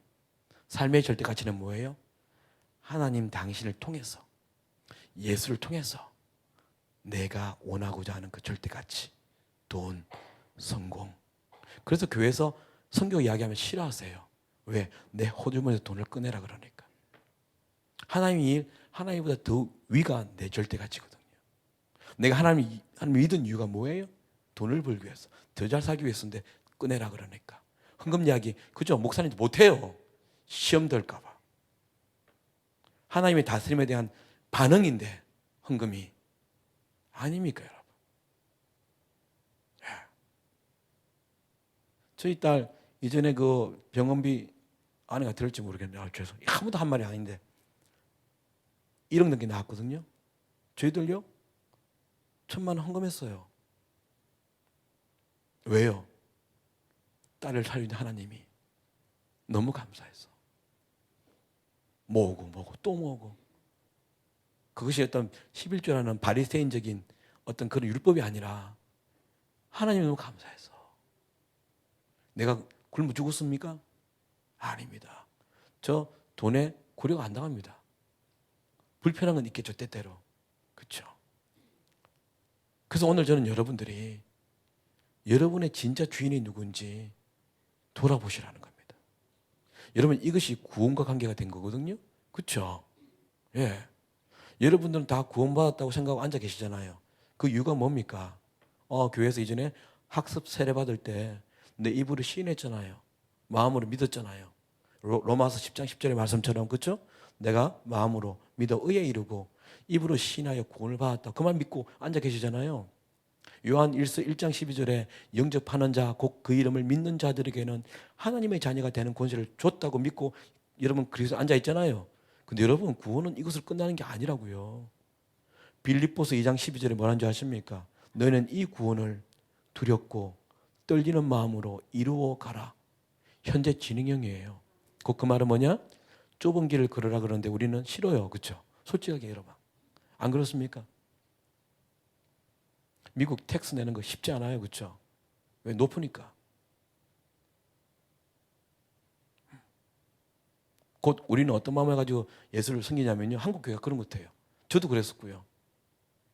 삶의 절대 가치는 뭐예요? 하나님 당신을 통해서, 예수를 통해서 내가 원하고자 하는 그 절대 가치, 돈, 성공. 그래서 교회에서 성경 이야기하면 싫어하세요. 왜? 내 호주머니에서 돈을 꺼내라 그러니까. 하나님보다 더 위가 내 절대 가치거든요. 내가 하나님 믿은 이유가 뭐예요? 돈을 벌기 위해서, 더 잘 살기 위해서인데 꺼내라 그러니까. 헌금 이야기, 그죠? 목사님도 못해요. 시험 들까 봐. 하나님의 다스림에 대한 반응인데 헌금이 아닙니까, 여러분? 저희 딸 이전에 그 병원비 아내가 들을지 모르겠는데, 죄송. 아무도 한 말이 아닌데 1억 넘게 나왔거든요. 저희들요 1,000만 원 헌금했어요. 왜요? 딸을 살리는 하나님이 너무 감사해서 모으고 또 모으고. 그것이 어떤 11조라는 바리새인적인 어떤 그런 율법이 아니라 하나님 너무 감사해서. 내가 굶어 죽었습니까? 아닙니다. 저 돈에 고려가 안 당합니다. 불편한 건 있겠죠, 때때로. 그렇죠? 그래서 오늘 저는 여러분들이 여러분의 진짜 주인이 누군지 돌아보시라는 겁니다. 여러분, 이것이 구원과 관계가 된 거거든요. 그렇죠? 예. 여러분들은 다 구원받았다고 생각하고 앉아 계시잖아요. 그 이유가 뭡니까? 교회에서 이전에 학습 세례 받을 때 내 입으로 시인했잖아요. 마음으로 믿었잖아요. 로마서 10장 10절의 말씀처럼, 그렇죠? 내가 마음으로 믿어 의에 이르고 입으로 시인하여 구원을 받았다. 그 말 믿고 앉아 계시잖아요. 요한 1장 12절에 영접하는 자, 곧 그 이름을 믿는 자들에게는 하나님의 자녀가 되는 권세를 줬다고 믿고 여러분 그래서 앉아 있잖아요. 근데 여러분, 구원은 이것을 끝나는 게 아니라고요. 빌립보서 2장 12절에 뭐라는 줄 아십니까? 너희는 이 구원을 두렵고 떨리는 마음으로 이루어 가라. 현재 진행형이에요. 그 말은 뭐냐? 좁은 길을 걸으라 그러는데 우리는 싫어요. 그렇죠? 솔직하게 여러분. 안 그렇습니까? 미국 텍스 내는 거 쉽지 않아요. 그렇죠? 왜? 높으니까. 곧 우리는 어떤 마음을 가지고 예수를 섬기냐면요, 한국 교회가 그런 것 같아요. 저도 그랬었고요.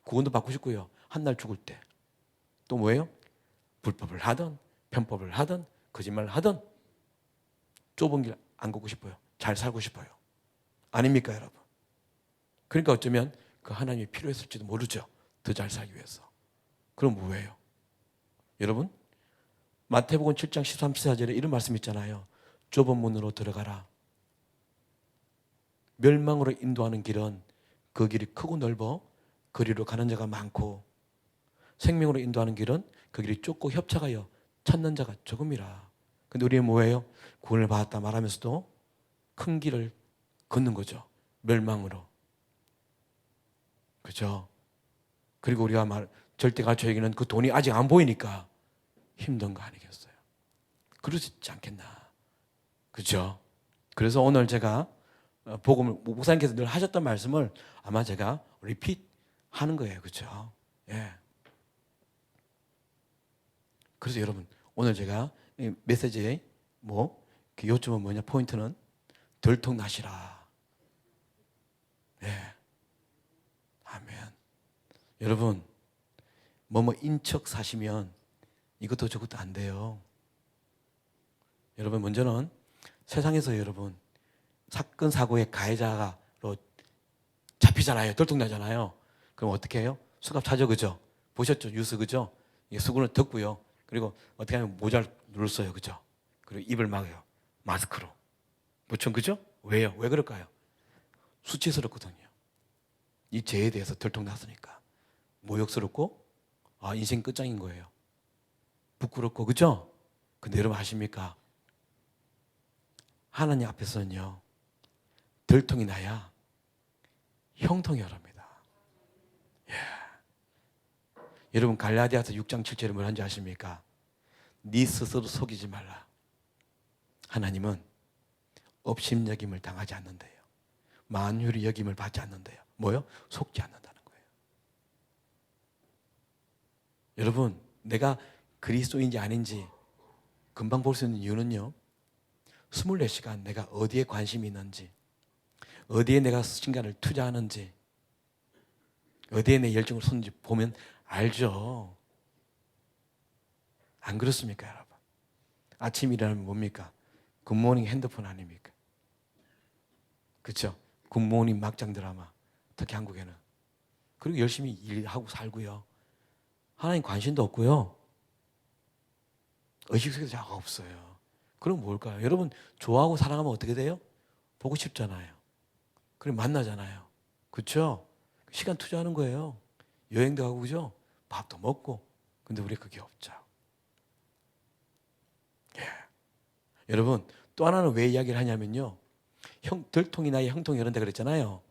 구원도 받고 싶고요. 한 날 죽을 때. 또 뭐예요? 불법을 하든 편법을 하든 거짓말을 하든 좁은 길 안 걷고 싶어요. 잘 살고 싶어요. 아닙니까, 여러분? 그러니까 어쩌면 그 하나님이 필요했을지도 모르죠. 더 잘 살기 위해서. 그럼 뭐예요? 여러분, 마태복음 7장 13, 14절에 이런 말씀 있잖아요. 좁은 문으로 들어가라. 멸망으로 인도하는 길은 그 길이 크고 넓어 거리로 가는 자가 많고, 생명으로 인도하는 길은 그 길이 좁고 협착하여 찾는 자가 적음이라. 근데 우리는 뭐예요? 구원을 받았다 말하면서도 큰 길을 걷는 거죠. 멸망으로. 그죠? 그리고 우리가 절대 가르쳐야기는 그 돈이 아직 안 보이니까 힘든 거 아니겠어요? 그렇지 않겠나? 그죠? 그래서 오늘 제가 복음을 목사님께서 늘 하셨던 말씀을 아마 제가 리핏 하는 거예요. 그죠? 예. 그래서 여러분, 오늘 제가 메시지의 그 요점은 뭐냐? 포인트는 들통나시라. 예. 아멘. 여러분, 인척 사시면 이것도 저것도 안 돼요. 여러분, 먼저는 세상에서 여러분 사건 사고의 가해자로 잡히잖아요. 들통나잖아요. 그럼 어떻게 해요? 수갑 차죠, 그죠? 보셨죠? 뉴스, 그죠? 수건을 덮고요. 그리고 어떻게 하면 모자를 눌렀어요, 그죠? 그리고 입을 막아요. 마스크로. 보통 그죠? 왜요? 왜 그럴까요? 수치스럽거든요. 이 죄에 대해서 들통났으니까. 모욕스럽고, 인생 끝장인 거예요. 부끄럽고, 그죠? 근데 여러분 아십니까? 하나님 앞에서는요, 들통이 나야 형통이 오랍니다. 예. 여러분, 갈라디아서 6장 7절에 뭐라는지 아십니까? 네 스스로 속이지 말라. 하나님은 업심여김을 당하지 않는데요. 만유리 여김을 받지 않는데요. 뭐요? 속지 않는다는 거예요. 여러분, 내가 그리스도인지 아닌지 금방 볼 수 있는 이유는요, 24시간 내가 어디에 관심이 있는지, 어디에 내가 시간을 투자하는지, 어디에 내 열정을 쏟는지 보면 알죠. 안 그렇습니까, 여러분? 아침 일어나면 뭡니까? 굿모닝 핸드폰 아닙니까? 그렇죠? 굿모닝 막장 드라마. 특히 한국에는. 그리고 열심히 일하고 살고요. 하나님 관심도 없고요. 의식 속에도 잘 없어요. 그럼 뭘까요? 여러분, 좋아하고 사랑하면 어떻게 돼요? 보고 싶잖아요. 그리고 만나잖아요. 그렇죠? 시간 투자하는 거예요. 여행도 가고, 그죠? 밥도 먹고. 근데 우리 그게 없죠. 예. 여러분, 또 하나는 왜 이야기를 하냐면요, 들통이 나의 형통이 이런 데 그랬잖아요.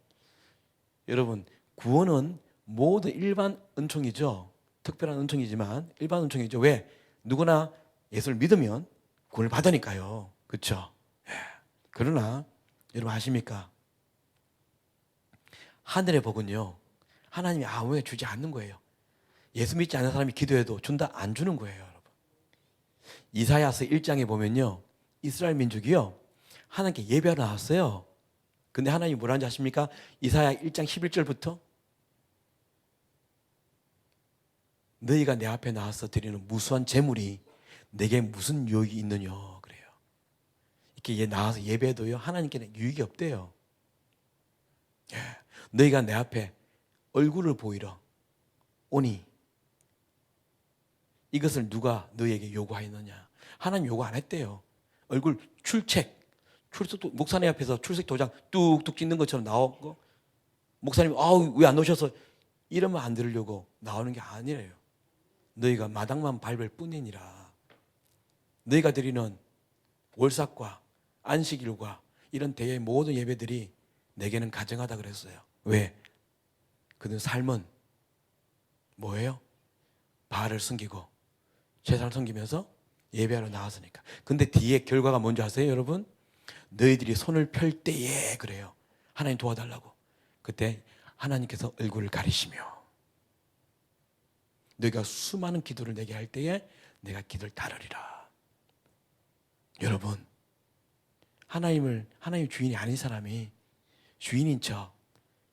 여러분, 구원은 모든 일반 은총이죠. 특별한 은총이지만 일반 은총이죠. 왜? 누구나 예수를 믿으면 구원을 받으니까요. 그렇죠? 예. 그러나 여러분 아십니까? 하늘의 복은요, 하나님이 아무에 주지 않는 거예요. 예수 믿지 않는 사람이 기도해도 준다? 안 주는 거예요, 여러분. 이사야서 1장에 보면요, 이스라엘 민족이요, 하나님께 예배하러 나왔어요. 근데 하나님이 뭐라는지 아십니까? 이사야 1장 11절부터 너희가 내 앞에 나와서 드리는 무수한 제물이 내게 무슨 유익이 있느냐 그래요. 이렇게 나와서 예배해도요, 하나님께는 유익이 없대요. 예. 너희가 내 앞에 얼굴을 보이러 오니 이것을 누가 너희에게 요구하였느냐? 하나님 요구 안 했대요. 얼굴 출첵, 목사님 앞에서 출석 도장 뚝뚝 찍는 것처럼 나오고, 목사님 왜 안 오셔서 이러면 안 들으려고 나오는 게 아니래요. 너희가 마당만 밟을 뿐이니라. 너희가 드리는 월삭과 안식일과 이런 대의 모든 예배들이 내게는 가증하다 그랬어요. 왜? 그들 삶은 뭐예요? 바알을 섬기고 제사를 섬기면서 예배하러 나왔으니까. 근데 뒤에 결과가 뭔지 아세요, 여러분? 너희들이 손을 펼 때에 그래요. 하나님 도와달라고. 그때 하나님께서 얼굴을 가리시며 너희가 수많은 기도를 내게 할 때에 내가 기도를 따르리라. 여러분, 하나님 주인이 아닌 사람이 주인인 척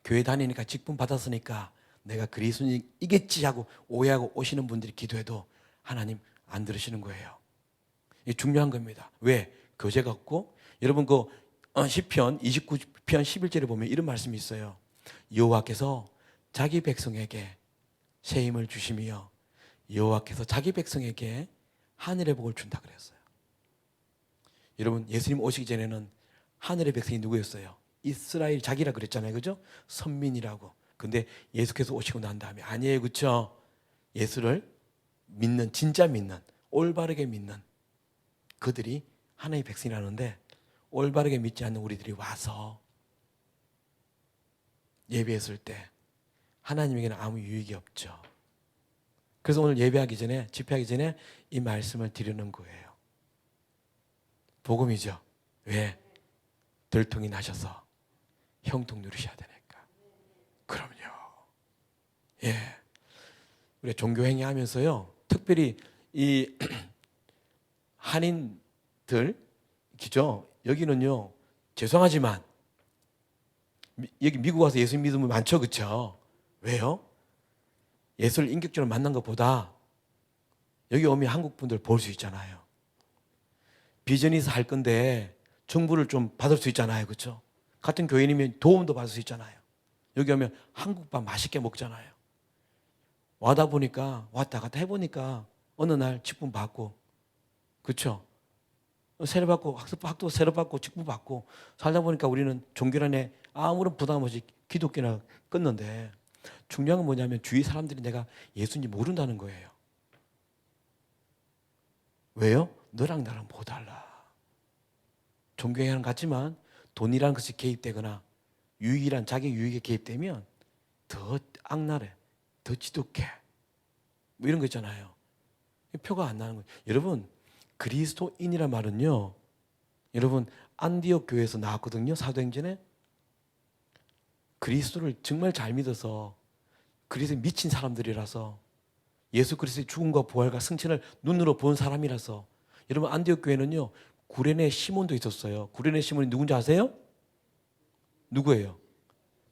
교회 다니니까 직분 받았으니까 내가 그리스도인이겠지 하고 오해하고 오시는 분들이 기도해도 하나님 안 들으시는 거예요. 이게 중요한 겁니다. 왜? 교제가 없고, 여러분 시편 29편 11절에 보면 이런 말씀이 있어요. 여호와께서 자기 백성에게 새 힘을 주시며 여호와께서 자기 백성에게 하늘의 복을 준다 그랬어요. 여러분, 예수님 오시기 전에는 하늘의 백성이 누구였어요? 이스라엘 자기라 그랬잖아요, 그죠? 선민이라고. 근데 예수께서 오시고 난 다음에 아니에요, 그렇죠? 예수를 믿는, 진짜 믿는, 올바르게 믿는 그들이 하나님의 백성이라는데, 올바르게 믿지 않는 우리들이 와서 예배했을 때 하나님에게는 아무 유익이 없죠. 그래서 오늘 예배하기 전에, 집회하기 전에 이 말씀을 드리는 거예요. 복음이죠. 왜? 들통이 나셔서 형통 누리셔야 되니까. 그럼요. 예. 우리 종교행위 하면서요, 특별히 이 한인들, 그죠? 여기는요, 죄송하지만 여기 미국 와서 예수 믿으면 많죠, 그렇죠? 왜요? 예수를 인격적으로 만난 것보다 여기 오면 한국 분들 볼 수 있잖아요. 비전에서 할 건데 정보를 좀 받을 수 있잖아요, 그렇죠? 같은 교인이면 도움도 받을 수 있잖아요. 여기 오면 한국밥 맛있게 먹잖아요. 왔다 갔다 해보니까 어느 날 직분 받고, 그렇죠? 세례 받고 학도 세례 받고 직분 받고 살다 보니까 우리는 종교란에 아무런 부담 없이 기독교나 끊는데, 중요한 건 뭐냐면 주위 사람들이 내가 예수인지 모른다는 거예요. 왜요? 너랑 나랑 뭐 달라. 종교행위는 같지만 돈이라는 것이 개입되거나 유익이란 자기 유익에 개입되면 더 악랄해, 더 지독해, 뭐 이런 거 있잖아요. 표가 안 나는 거예요. 여러분, 그리스도인이란 말은요, 여러분 안디옥 교회에서 나왔거든요. 사도행전에. 그리스도를 정말 잘 믿어서 그리스도에 미친 사람들이라서, 예수 그리스도의 죽음과 부활과 승천을 눈으로 본 사람이라서. 여러분, 안디옥 교회는요, 구레네 시몬도 있었어요. 구레네 시몬이 누군지 아세요? 누구예요?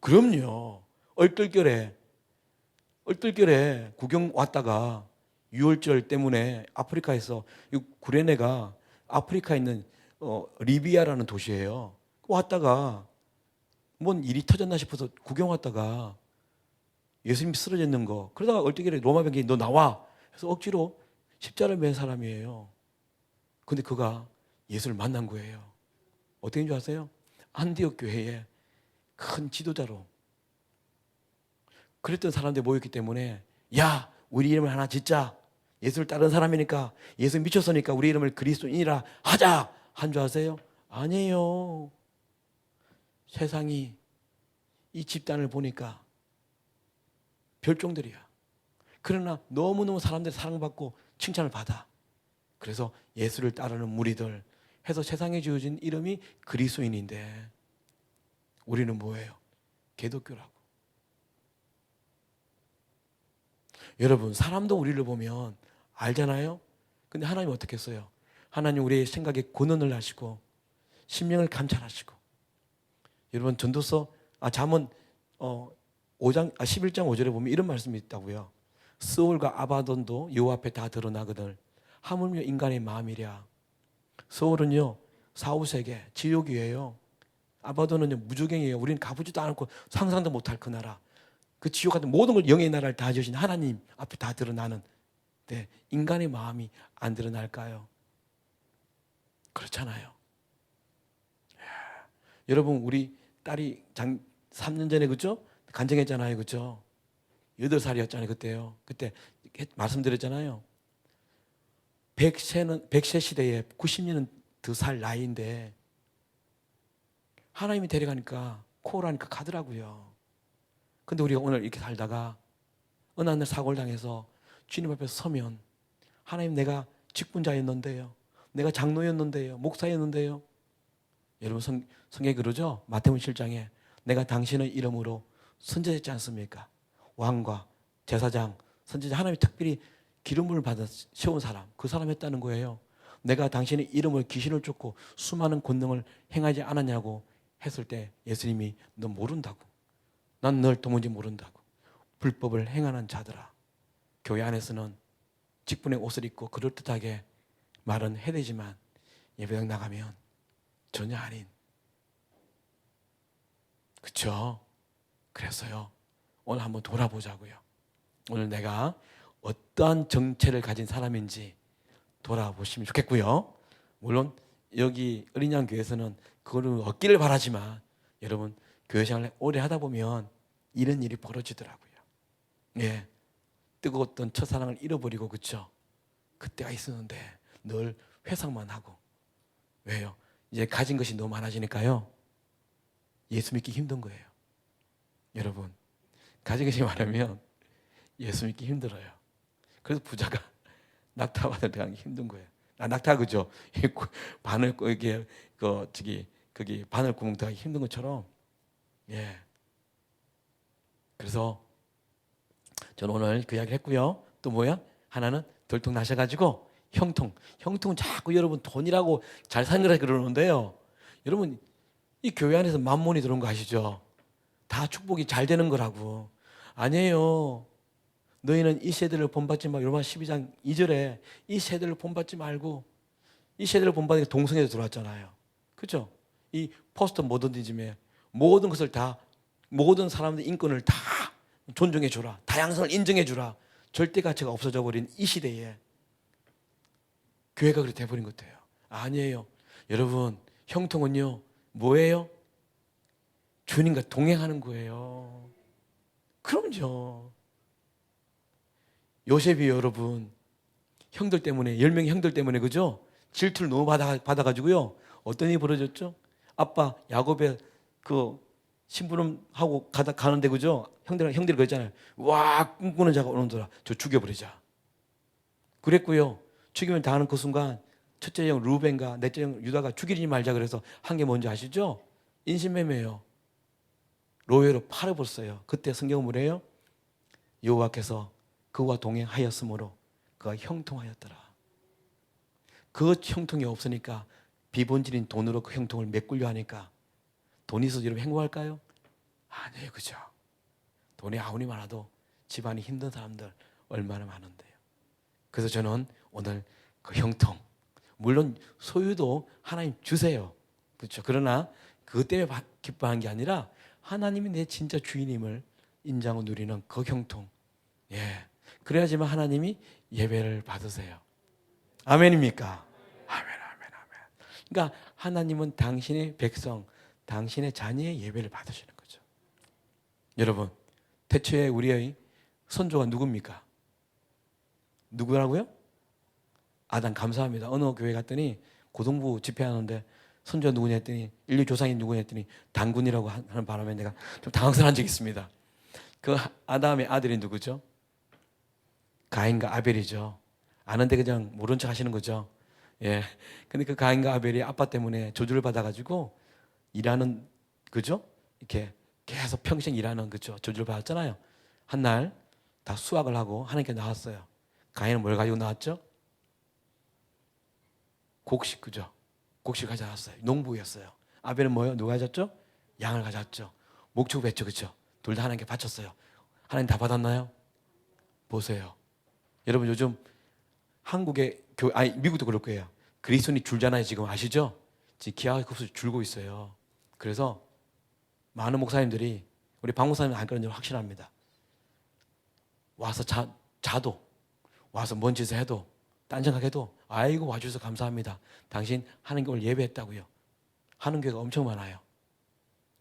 그럼요. 얼떨결에 구경 왔다가 6월절 때문에 아프리카에서, 구레네가 아프리카에 있는 리비아라는 도시예요. 왔다가 뭔 일이 터졌나 싶어서 구경 왔다가 예수님이 쓰러져 있는 거, 그러다가 얼떨결에 로마 병기이 너 나와 해서 억지로 십자가를 맨 사람이에요. 근데 그가 예수를 만난 거예요. 어떻게 된 줄 아세요? 안디옥 교회에 큰 지도자로. 그랬던 사람들이 모였기 때문에, 야, 우리 이름을 하나 짓자. 예수를 따르는 사람이니까, 예수 미쳤으니까 우리 이름을 그리스도인이라 하자 한 줄 아세요? 아니에요. 세상이 이 집단을 보니까 별종들이야. 그러나 너무너무 사람들이 사랑받고 칭찬을 받아. 그래서 예수를 따르는 무리들 해서 세상에 지어진 이름이 그리스도인인데, 우리는 뭐예요? 개독교라고. 여러분, 사람도 우리를 보면 알잖아요. 근데 하나님 어떻게 했어요? 하나님 우리의 생각에 권한을 하시고 심령을 감찰하시고. 여러분, 전도서 잠언 11장 5절에 보면 이런 말씀이 있다고요. 스올과 아바돈도 여호와 앞에 다 드러나거늘 하물며 인간의 마음이랴. 스올은요 사후세계 지옥이에요. 아바돈은요 무조갱이에요. 우리는 가보지도 않고 상상도 못할 그 나라. 그 지옥 같은 모든 걸 영의 나라를 다 지으신 하나님 앞에 다 드러나는, 네, 인간의 마음이 안 드러날까요? 그렇잖아요. 여러분, 우리 딸이 3년 전에 그죠? 간증했잖아요. 그죠? 8살이었잖아요. 그때요. 그때 말씀드렸잖아요. 100세 시대에 90년은 더 살 나이인데 하나님이 데려가니까 코오라니까 가더라고요. 근데 우리가 오늘 이렇게 살다가 어느 날 사고를 당해서 주님 앞에 서면 하나님, 내가 직분자였는데요, 내가 장로였는데요, 목사였는데요. 여러분, 성경에 그러죠? 마태복음 7장에 내가 당신의 이름으로 선지자였지 않습니까? 왕과 제사장, 선지자, 하나님이 특별히 기름을 받아 세운 사람, 그 사람 했다는 거예요. 내가 당신의 이름을 귀신을 쫓고 수많은 권능을 행하지 않았냐고 했을 때 예수님이 너 모른다고, 난 널 도무지 모른다고, 불법을 행하는 자들아. 교회 안에서는 직분의 옷을 입고 그럴듯하게 말은 해야 되지만 예배당 나가면 전혀 아닌. 그렇죠? 그래서요, 오늘 한번 돌아보자고요. 오늘 내가 어떠한 정체를 가진 사람인지 돌아보시면 좋겠고요. 물론 여기 어린양 교회에서는 그거를 얻기를 바라지만 여러분, 교회 생활을 오래 하다 보면 이런 일이 벌어지더라고요. 예, 뜨거웠던 첫사랑을 잃어버리고, 그렇죠? 그때가 있었는데 늘 회상만 하고. 왜요? 이제 가진 것이 너무 많아지니까요, 예수 믿기 힘든 거예요. 여러분, 가진 것이 많으면 예수 믿기 힘들어요. 그래서 부자가 낙타밭을 들어가기 힘든 거예요. 낙타, 그죠? 바늘 이게 거기 바늘 구멍 들어가기 힘든 것처럼. 예. 그래서 저는 오늘 그 이야기를 했고요. 또 뭐야? 하나는 들통 나셔가지고 형통은 자꾸 여러분 돈이라고 잘 사는 거라 그러는데요. 여러분, 이 교회 안에서 만몬이 들어온 거 아시죠? 다 축복이 잘 되는 거라고. 아니에요. 너희는 이 세대를 본받지 말고, 로마 12장 2절에 이 세대를 본받지 말고, 이 세대를 본받으니까 동성애도 들어왔잖아요. 그렇죠? 이 포스트 모더니즘에 모든 것을 다, 모든 사람들의 인권을 다 존중해 주라, 다양성을 인정해 주라, 절대 가치가 없어져 버린 이 시대에 교회가 그렇게 돼버린 것 같아요. 아니에요. 여러분, 형통은요 뭐예요? 주님과 동행하는 거예요. 그럼요. 요셉이 여러분 형들 때문에, 10명의 형들 때문에, 그죠? 질투를 너무 받아가지고요, 어떤 일이 벌어졌죠? 아빠 야곱의 그 심부름하고 가는데, 그죠? 형들이 그랬잖아요. 와, 꿈꾸는 자가 오는도다, 저 죽여버리자. 그랬고요. 죽이면 당하는 그 순간 첫째 형 루벤과 넷째 형 유다가 죽이지 말자 그래서 한 게 뭔지 아시죠? 인신매매예요. 로웨로 팔아버렸어요. 그때 성경은 뭐래요? 여호와께서 그와 동행하였으므로 그가 형통하였더라. 그 형통이 없으니까 비본질인 돈으로 그 형통을 메꾸려 하니까, 돈이 있어서 여러분 행복할까요? 아니에요. 그죠? 돈이 아무리 많아도 집안이 힘든 사람들 얼마나 많은데요. 그래서 저는 오늘 그 형통, 물론 소유도 하나님 주세요. 그렇죠? 그러나 그것 때문에 기뻐하는 게 아니라 하나님이 내 진짜 주인임을 인정하고 누리는 그 형통. 예. 그래야지만 하나님이 예배를 받으세요. 아멘입니까? 아멘. 그러니까 하나님은 당신의 백성, 당신의 자녀의 예배를 받으시는 거죠. 여러분, 태초에 우리의 선조가 누굽니까? 누구라고요? 아담. 감사합니다. 어느 교회 갔더니 고등부 집회하는데 선조가 누구냐 했더니, 인류 조상이 누구냐 했더니 단군이라고 하는 바람에 내가 좀 당황스러운 적이 있습니다. 그 아담의 아들이 누구죠? 가인과 아벨이죠. 아는데 그냥 모른 척 하시는 거죠. 예. 근데 그 가인과 아벨이 아빠 때문에 저주를 받아가지고 일하는, 그죠? 이렇게 계속 평생 일하는, 그죠? 저주를 받았잖아요. 한 날 다 수확을 하고 하나님께 나왔어요. 가인은 뭘 가지고 나왔죠? 곡식, 그죠? 곡식 가져왔어요. 농부였어요. 아벨은 뭐요? 누가 가졌죠? 양을 가졌죠. 목축을 했죠, 그죠? 둘 다 하나님께 바쳤어요. 하나님 다 받았나요? 보세요. 여러분 요즘 한국의 미국도 그럴 거예요. 그리스도인이 줄잖아요. 지금 아시죠? 지금 기하급수로 줄고 있어요. 그래서 많은 목사님들이 우리 박 목사님은 안 그런 줄 확신합니다. 와서 자도 와서 뭔 짓을 해도 딴 생각해도 아이고 와주셔서 감사합니다. 당신 하는 교회를 예배했다고요. 하는 교회가 엄청 많아요.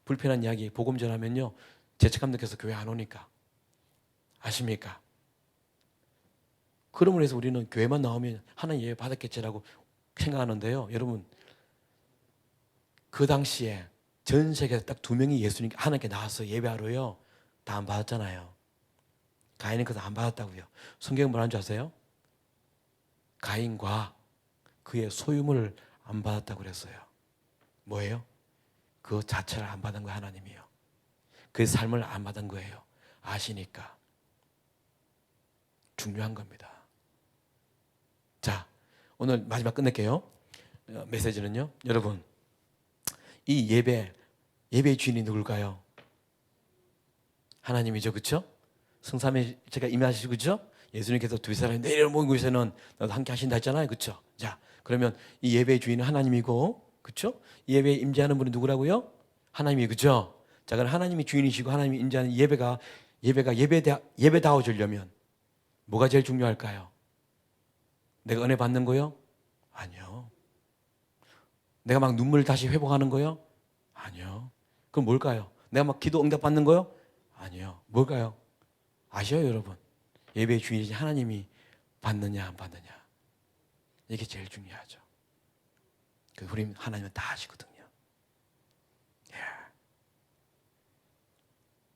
불편한 이야기 복음 전하면요 죄책감 느껴서 교회 안 오니까. 아십니까? 그러므로 해서 우리는 교회만 나오면 하나님 예배 받았겠지라고 생각하는데요. 여러분 그 당시에 전 세계에서 딱 2명이 예수님 하나님께 나왔어요. 예배하러요. 다 안 받았잖아요. 가인은 그거 안 받았다고요. 성경은 뭐라는 줄 아세요? 가인과 그의 소유물을 안 받았다고 그랬어요. 뭐예요? 그 자체를 안 받은 거예요. 하나님이요. 그의 삶을 안 받은 거예요. 아시니까. 중요한 겁니다. 자, 오늘 마지막 끝낼게요. 메시지는요. 여러분 이 예배의 주인이 누굴까요? 하나님이죠. 그렇죠? 성삼에 제가 임하시고 그렇죠? 예수님께서 두 사람이 내려 모인 곳에는 나도 함께 하신다 했잖아요. 그렇죠? 자, 그러면 이 예배의 주인은 하나님이고 그렇죠? 이 예배에 임재하는 분이 누구라고요? 하나님이 그렇죠? 자, 그럼 하나님이 주인이시고 하나님이 임재하는 예배가 예배다워지려면 뭐가 제일 중요할까요? 내가 은혜 받는 거요? 아니요. 내가 막 눈물 다시 회복하는 거요? 아니요. 그럼 뭘까요? 내가 막 기도 응답 받는 거요? 아니요. 뭘까요? 아셔요, 여러분? 예배의 주인이신 하나님이 받느냐 안 받느냐 이게 제일 중요하죠. 우리 하나님은 다 아시거든요. 예.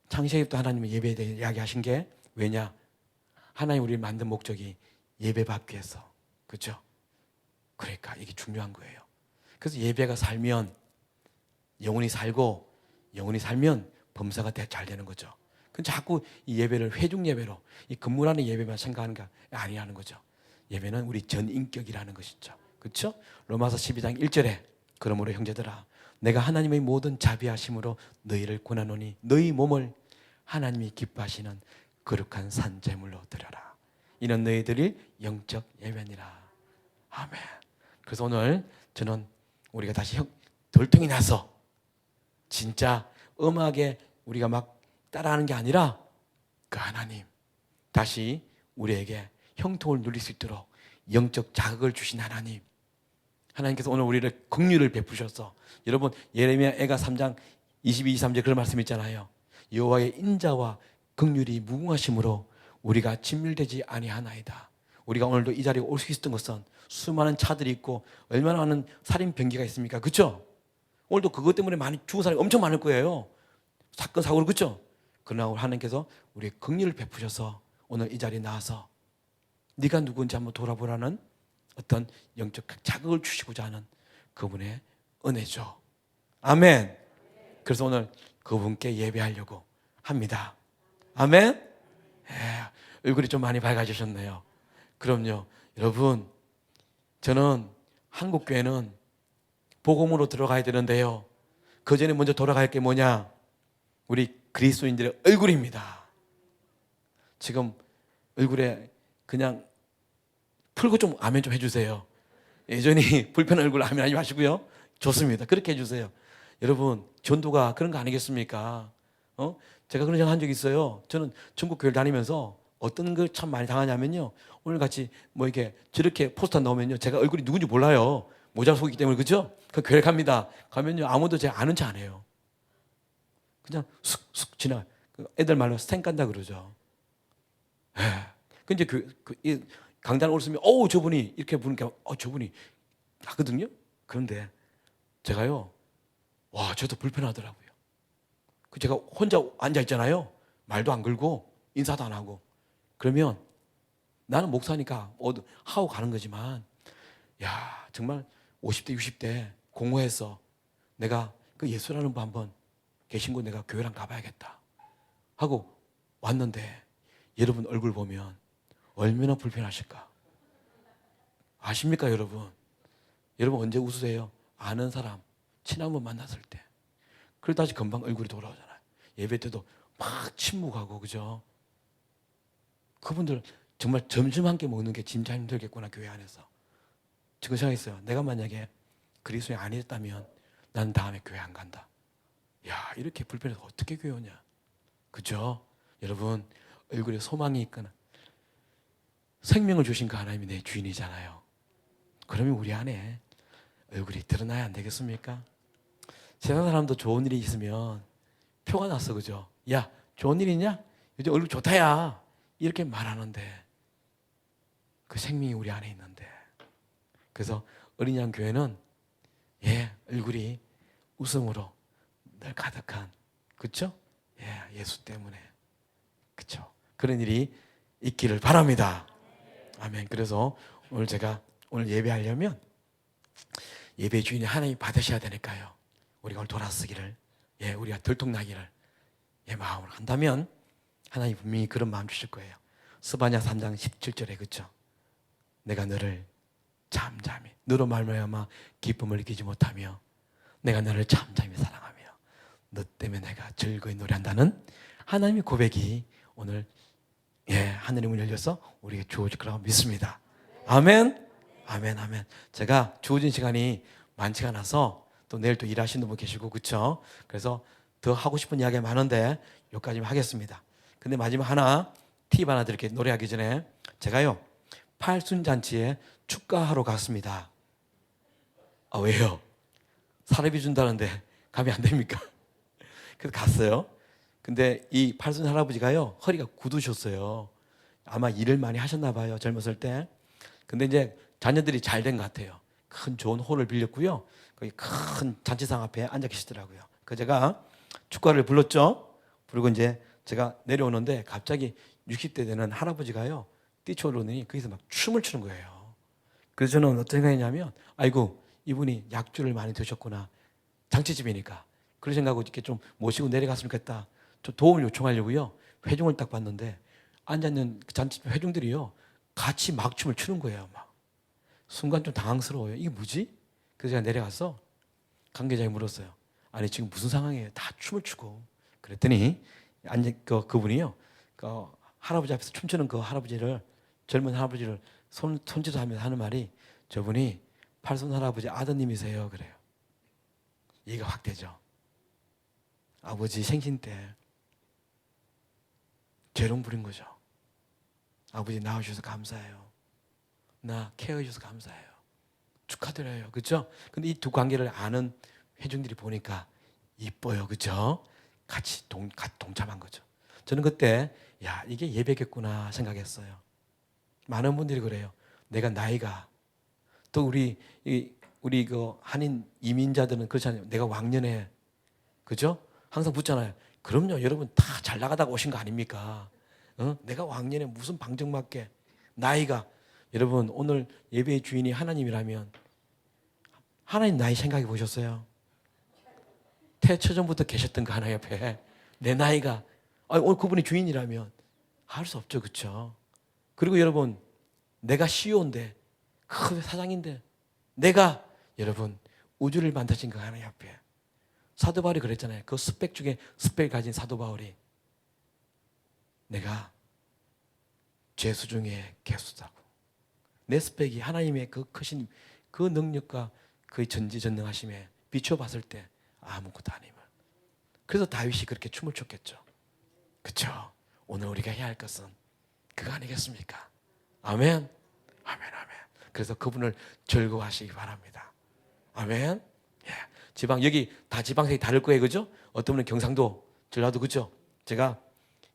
창세기부터 하나님은 예배에 대해 이야기하신 게 왜냐? 하나님 우리를 만든 목적이 예배 받기 위해서. 그렇죠? 그러니까 이게 중요한 거예요. 그래서 예배가 살면 영혼이 살고 영혼이 살면 범사가 잘 되는 거죠. 근데 자꾸 이 예배를 회중 예배로 이 건물안의 예배만 생각하는 게 아니라는 거죠. 예배는 우리 전인격이라는 것이죠. 그렇죠? 로마서 12장 1절에 그러므로 형제들아 내가 하나님의 모든 자비하심으로 너희를 권하노니 너희 몸을 하나님이 기뻐하시는 거룩한 산제물로 드려라. 이는 너희들이 영적 예배니라. 아멘. 그래서 오늘 저는 우리가 다시 돌통이 나서 진짜 음악에 우리가 막 따라하는 게 아니라 그 하나님 다시 우리에게 형통을 누릴 수 있도록 영적 자극을 주신 하나님, 하나님께서 오늘 우리를 긍휼을 베푸셔서 여러분 예레미야 애가 3장 22, 23절 그런 말씀 있잖아요. 여호와의 인자와 긍휼이 무궁하심으로 우리가 진멸되지 아니하나이다. 우리가 오늘도 이 자리에 올 수 있었던 것은 수많은 차들이 있고 얼마나 많은 살인 병기가 있습니까? 그렇죠? 오늘도 그것 때문에 많이 죽은 사람이 엄청 많을 거예요. 사건 사고로. 그렇죠? 그러나 하나님께서 우리의 긍휼을 베푸셔서 오늘 이 자리에 나와서 네가 누구인지 한번 돌아보라는 어떤 영적 자극을 주시고자 하는 그분의 은혜죠. 아멘. 그래서 오늘 그분께 예배하려고 합니다. 아멘. 얼굴이 좀 많이 밝아지셨네요. 그럼요. 여러분 저는 한국교회는 복음으로 들어가야 되는데요. 그 전에 먼저 돌아갈 게 뭐냐? 우리 그리스도인들의 얼굴입니다. 지금 얼굴에 그냥 풀고 좀 아멘 좀 해주세요. 여전히 불편한 얼굴 아멘 하지 마시고요. 좋습니다. 그렇게 해주세요. 여러분 전도가 그런 거 아니겠습니까? 제가 그런 생각 한 적이 있어요. 저는 전국 교회를 다니면서 어떤 걸 참 많이 당하냐면요. 오늘 같이 뭐 이렇게 저렇게 포스터 넣으면요. 제가 얼굴이 누군지 몰라요. 모자 속이기 때문에. 그죠? 그 교회 갑니다. 가면요. 아무도 제 아는 체 안 해요. 그냥 쑥쑥 지나. 애들 말로 스탠 깐다 그러죠. 근데 강단 올으면 저분이 이렇게 부르니까 저분이 하거든요. 그런데 제가요. 와, 저도 불편하더라고요. 제가 혼자 앉아 있잖아요. 말도 안 걸고 인사도 안 하고. 그러면 나는 목사니까 하고 가는 거지만 야, 정말 50대 60대 공허해서 내가 그 예수라는 분 한번 계신 곳 내가 교회랑 가봐야겠다 하고 왔는데 여러분 얼굴 보면 얼마나 불편하실까? 아십니까, 여러분? 여러분 언제 웃으세요? 아는 사람, 친한 분 만났을 때. 그러다 다시 금방 얼굴이 돌아오잖아요. 예배 때도 막 침묵하고, 그죠? 그분들 정말 점심 한 끼 먹는 게 진짜 힘들겠구나, 교회 안에서. 지금 생각했어요. 내가 만약에 그리스도인이 아니었다면 난 다음에 교회 안 간다. 야, 이렇게 불편해서 어떻게 교회 오냐? 그죠? 여러분, 얼굴에 소망이 있거나 생명을 주신 그 하나님이 내 주인이잖아요. 그러면 우리 안에 얼굴이 드러나야 안 되겠습니까? 세상 사람도 좋은 일이 있으면 표가 났어, 그죠? 야, 좋은 일 있냐? 요즘 얼굴 좋다야. 이렇게 말하는데 그 생명이 우리 안에 있는데. 그래서 어린 양 교회는 얼굴이 웃음으로 늘 가득한, 그렇죠? 예수 때문에, 그렇죠? 그런 일이 있기를 바랍니다. 아멘. 그래서 오늘 제가 예배하려면 예배 주인이 하나님 받으셔야 되니까요. 우리가 오늘 돌아서기를, 우리가 들통나기를 마음으로 한다면 하나님 분명히 그런 마음 주실 거예요. 스바냐 3장 17절에, 그렇죠? 내가 너를 잠잠히 너로 말미암아 기쁨을 느끼지 못하며 내가 너를 잠잠히 사랑하며 너 때문에 내가 즐거이 노래한다는 하나님의 고백이 오늘 하늘의 문이 열려서 우리에게 주어질 거라고 믿습니다. 아멘. 아멘. 아멘. 제가 주어진 시간이 많지가 않아서 또 내일 또 일하시는 분 계시고, 그렇죠? 그래서 더 하고 싶은 이야기가 많은데 여기까지만 하겠습니다. 근데 마지막 하나 팁 하나 드릴게요. 노래하기 전에 제가요 팔순잔치에 축가하러 갔습니다. 아, 왜요? 사례비 준다는데 가면 안 됩니까? 그래서 갔어요. 근데 이 팔순 할아버지가요 허리가 굳으셨어요. 아마 일을 많이 하셨나 봐요, 젊었을 때. 근데 이제 자녀들이 잘 된 것 같아요. 큰 좋은 홀을 빌렸고요. 거기 큰 잔치상 앞에 앉아 계시더라고요. 그 제가 축가를 불렀죠. 그리고 이제 제가 내려오는데 갑자기 60대 되는 할아버지가요 뛰쳐오르더니 거기서 막 춤을 추는 거예요. 그래서 저는 어떤 생각이냐면, 아이고 이분이 약주를 많이 드셨구나, 장치집이니까. 그런 생각하고 이렇게 좀 모시고 내려갔으면 좋겠다. 좀 도움을 요청하려고요 회중을 딱 봤는데 앉아있는 잔치집 회중들이요 같이 막 춤을 추는 거예요. 막 순간 좀 당황스러워요. 이게 뭐지? 그래서 제가 내려가서 관계자에 물었어요. 아니 지금 무슨 상황이에요? 다 춤을 추고. 그랬더니 그분이요 그 할아버지 앞에서 춤추는 그 할아버지를, 젊은 할아버지를 손짓을 하면서 하는 말이, 저분이 팔순 할아버지 아드님이세요, 그래요. 이해가 확 되죠. 아버지 생신 때 죄론 부린 거죠. 아버지 낳아주셔서 감사해요. 나 케어해 주셔서 감사해요. 축하드려요. 그렇죠? 근데 이 두 관계를 아는 회중들이 보니까 이뻐요. 그렇죠? 같이 동참한 거죠. 저는 그때 이게 예배겠구나 생각했어요. 많은 분들이 그래요. 내가 나이가, 또 우리 그 한인 이민자들은 그렇잖아요. 내가 왕년에, 그죠? 항상 묻잖아요. 그럼요, 여러분 다 잘 나가다가 오신 거 아닙니까? 내가 왕년에 무슨 방정맞게 나이가. 여러분 오늘 예배의 주인이 하나님이라면 하나님 나이 생각해 보셨어요? 태초전부터 계셨던 그 하나님 옆에 내 나이가, 오늘 그분이 주인이라면 할 수 없죠, 그렇죠? 그리고 여러분 내가 CEO인데, 큰 사장인데, 내가 여러분 우주를 만드신 그 하나님 앞에, 사도 바울이 그랬잖아요. 그 스펙 중에 스펙을 가진 사도 바울이, 내가 죄수 중에 개수다고. 내 스펙이 하나님의 그 크신 그 능력과 그 전지전능하심에 비춰봤을 때 아무것도 아님을. 그래서 다윗이 그렇게 춤을 췄겠죠. 그렇죠? 오늘 우리가 해야 할 것은 그거 아니겠습니까? 아멘. 아멘. 아멘. 그래서 그분을 즐거워하시기 바랍니다. 아멘. 지방, 여기 다 지방색이 다를 거예요, 그죠? 어떤 분은 경상도, 전라도, 그죠? 제가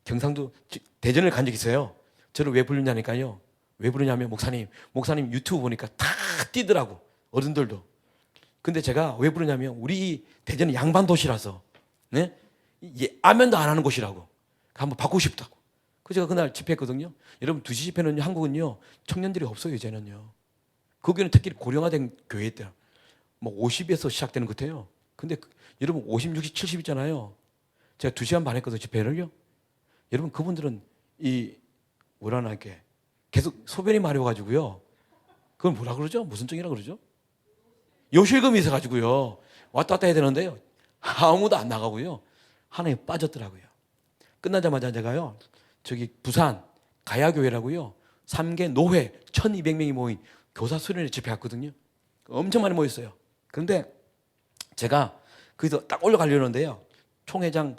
경상도 대전을 간 적이 있어요. 저를 왜 부르냐니까요. 왜 부르냐면 목사님 유튜브 보니까 다 뛰더라고, 어른들도. 근데 제가 왜 부르냐면 우리 대전은 양반 도시라서, 네? 아멘도 안 하는 곳이라고. 한번 바꾸고 싶다고. 그래서 제가 그날 집회했거든요. 여러분 2시 집회는 한국은요 청년들이 없어요. 이제는요. 거기는 특히 고령화된 교회들 뭐 50에서 시작되는 것 같아요. 근데 여러분 50, 60, 70 있잖아요. 제가 2시간 반 했거든요, 집회를요. 여러분 그분들은 이 뭐라나 이렇게 계속 소변이 마려워가지고요. 그건 뭐라 그러죠? 무슨 증이라 그러죠? 요실금이 있어가지고요. 왔다 갔다 해야 되는데요. 아무도 안 나가고요. 하나에 빠졌더라고요. 끝나자마자 제가요, 저기 부산 가야교회라고요, 3개 노회 1200명이 모인 교사 수련회 집회했거든요. 엄청 많이 모였어요. 그런데 제가 거기서 딱 올라가려는데요, 총회장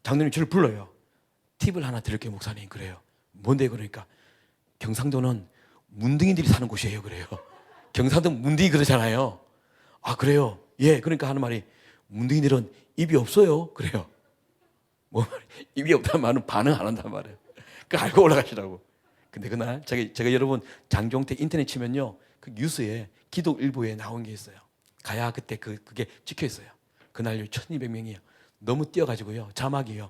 장로님 저를 불러요. 팁을 하나 드릴게요 목사님. 그래요. 뭔데? 그러니까 경상도는 문둥이들이 사는 곳이에요. 그래요. 경상도 문둥이 그러잖아요. 아 그래요? 예. 그러니까 하는 말이 문둥이들은 입이 없어요. 그래요. 뭐 입이 없다는 말은 반응 안 한단 말이에요. 그 알고 올라가시라고. 근데 그날 제가 여러분 장종태 인터넷 치면요, 그 뉴스에 기독 일부에 나온 게 있어요. 가야 그때 그게 찍혀 있어요. 그날 1200명이요. 너무 뛰어가지고요, 자막이요,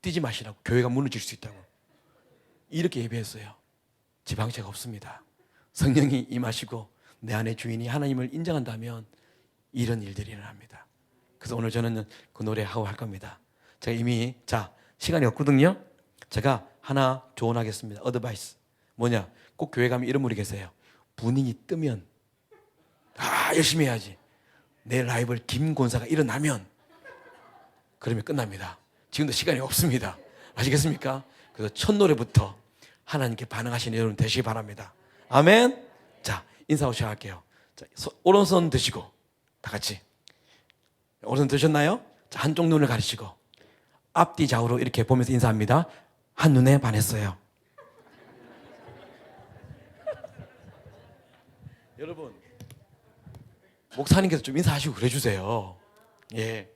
뛰지 마시라고, 교회가 무너질 수 있다고. 이렇게 예배했어요. 지방채가 없습니다. 성령이 임하시고 내 안에 주인이 하나님을 인정한다면 이런 일들이 일어납니다. 그래서 오늘 저는 그 노래 하고 할 겁니다. 제가 이미 시간이 없거든요. 제가 하나 조언하겠습니다. 어드바이스. 뭐냐? 꼭 교회 가면 이런 분이 계세요. 분위기 뜨면 열심히 해야지. 내 라이벌 김권사가 일어나면 그러면 끝납니다. 지금도 시간이 없습니다. 아시겠습니까? 그래서 첫 노래부터 하나님께 반응하시는 여러분 되시기 바랍니다. 아멘. 자, 인사하고 시작할게요. 자, 오른손 드시고 다 같이. 오른손 드셨나요? 자, 한쪽 눈을 가리시고 앞뒤 좌우로 이렇게 보면서 인사합니다. 한눈에 반했어요. 여러분, 목사님께서 좀 인사하시고 그래주세요. 예.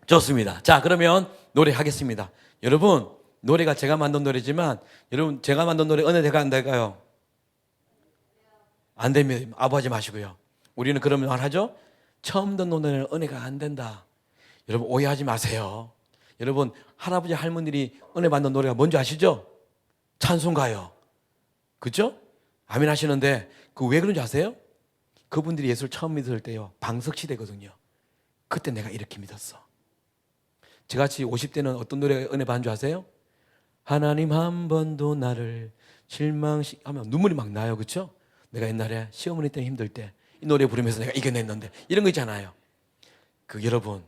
좋습니다. 자, 그러면 노래하겠습니다. 여러분, 노래가 제가 만든 노래지만, 여러분, 제가 만든 노래 은혜가 안 될까요? 안 됩니다. 아부하지 마시고요. 우리는 그러면 말하죠? 처음 듣는 노래는 은혜가 안 된다. 여러분, 오해하지 마세요. 여러분, 할아버지, 할머니들이 은혜 받는 노래가 뭔지 아시죠? 찬송가요. 그죠? 아멘 하시는데, 그 왜 그런지 아세요? 그분들이 예수를 처음 믿을 때요, 방석시대거든요. 그때 내가 이렇게 믿었어. 저같이 50대는 어떤 노래가 은혜 받는 줄 아세요? 하나님 한 번도 나를 실망하면 눈물이 막 나요. 그렇죠? 내가 옛날에 시어머니 때문에 힘들 때 이 노래 부르면서 내가 이겨냈는데, 이런 거 있잖아요. 여러분,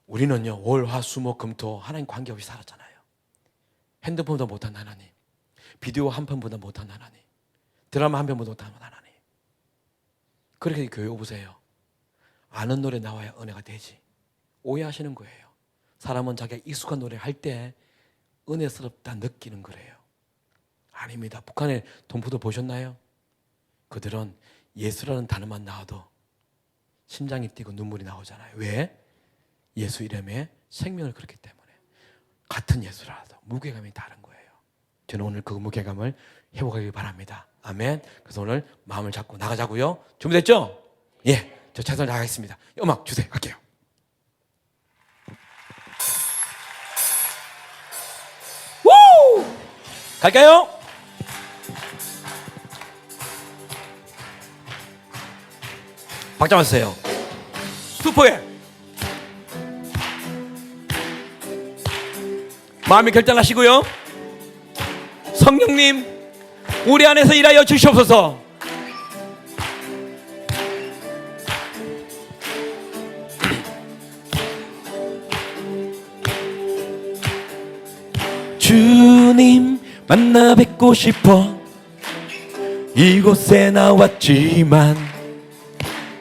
우리는요, 월, 화, 수, 목, 금, 토 하나님 관계없이 살았잖아요. 핸드폰보다 못한 하나님, 비디오 한 편보다 못한 하나님, 드라마 한 편보다 못한 하나님. 그렇게 교회 오보세요. 아는 노래 나와야 은혜가 되지. 오해하시는 거예요. 사람은 자기가 익숙한 노래 할 때 은혜스럽다 느끼는 거래요. 아닙니다. 북한의 동포도 보셨나요? 그들은 예수라는 단어만 나와도 심장이 뛰고 눈물이 나오잖아요. 왜? 예수 이름에 생명을 걸었기 때문에. 같은 예수라도 무게감이 다른 거예요. 저는 오늘 그 무게감을 회복하길 바랍니다. 아멘. 그래서 오늘 마음을 잡고 나가자고요. 준비됐죠? 예, 저 최선을 다하겠습니다. 음악 주세요. 갈게요. 우! 갈까요? 박자 맞으세요. 투포에 마음이 결단하시고요. 성령님, 우리 안에서 일하여 주시옵소서. 주님 만나 뵙고 싶어 이곳에 나왔지만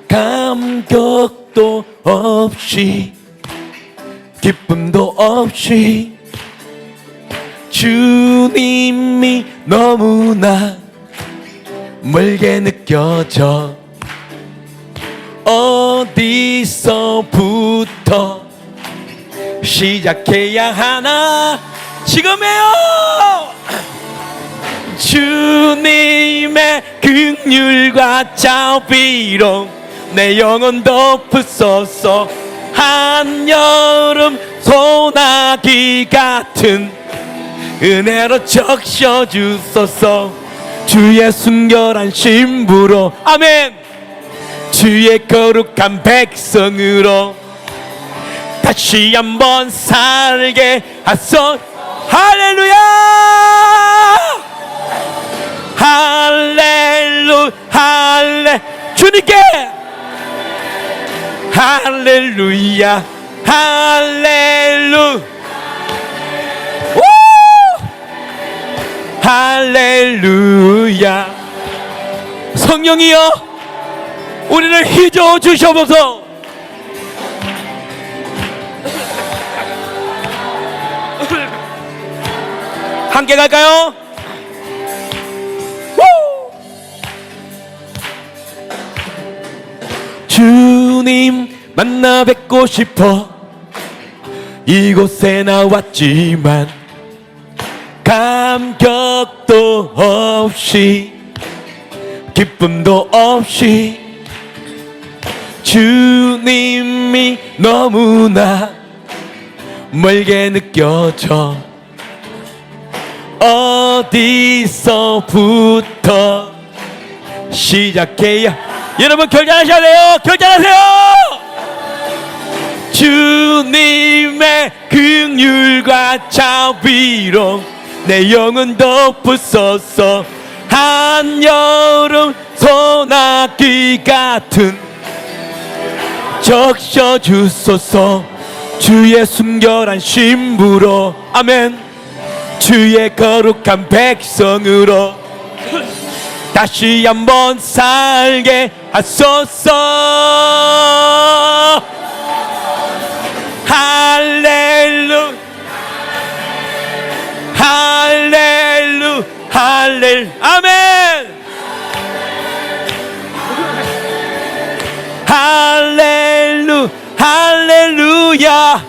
감격도 없이 기쁨도 없이 주님이 너무나 멀게 느껴져. 어디서부터 시작해야 하나? 지금이에요. 주님의 긍휼과 자비로 내 영혼 덮으소서. 한여름 소나기 같은 은혜로 적셔주소서. 주의 순결한 신부로, 아멘, 주의 거룩한 백성으로 다시 한번 살게 하소서. 할렐루야! 할렐루 할레 주님께 할렐루야 할렐루 오! 할렐루야. 성령이여 우리를 휘저어 주셔서 함께 갈까요? 주님 만나 뵙고 싶어 이곳에 나왔지만 감격도 없이 기쁨도 없이 주님이 너무나 멀게 느껴져 어디서부터 시작해야 여러분 결단하셔야 돼요. 결단하세요. 주님의 긍휼과 자비로 내 영은 덮으소서. 한여름 소나기 같은 적셔주소서. 주의 순결한 신부로 아멘. 주의 거룩한 백성으로 다시 한번 살게 하소서. 할렐루 할렐루 할렐 아멘. 할렐루 할렐루야.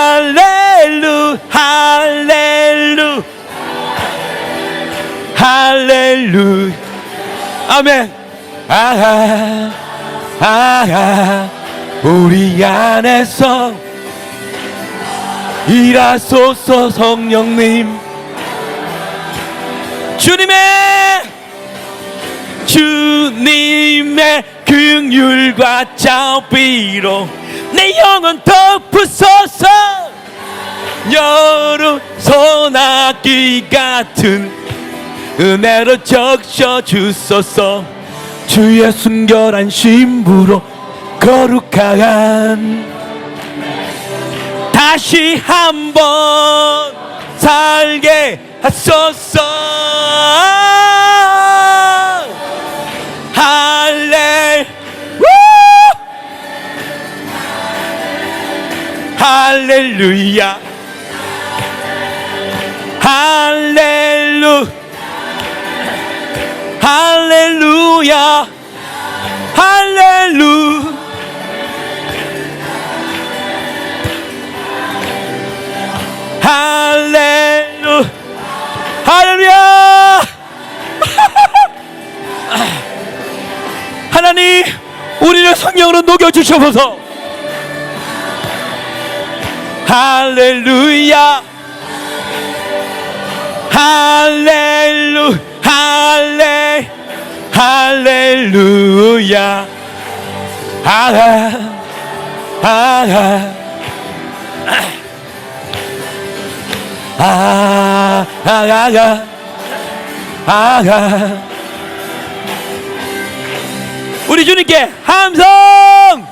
할렐루 할렐루 할렐루 아멘. 아하 아하 우리 안에서 일하소서. 성령님 주님의 긍휼과 자비로 내 영혼 덮으소서. 여름 소나기 같은 은혜로 적셔주소서. 주의 순결한 신부로 거룩한 다시 한번 살게 하소서. 할렐루야 할렐루 할렐루야 할렐루 할렐루 할렐루야. 하나님 우리를 성령으로 녹여주셔서 할렐루야 할렐루 할레 할렐루야 아하 아하 아하 아하 우리 주님께 함성.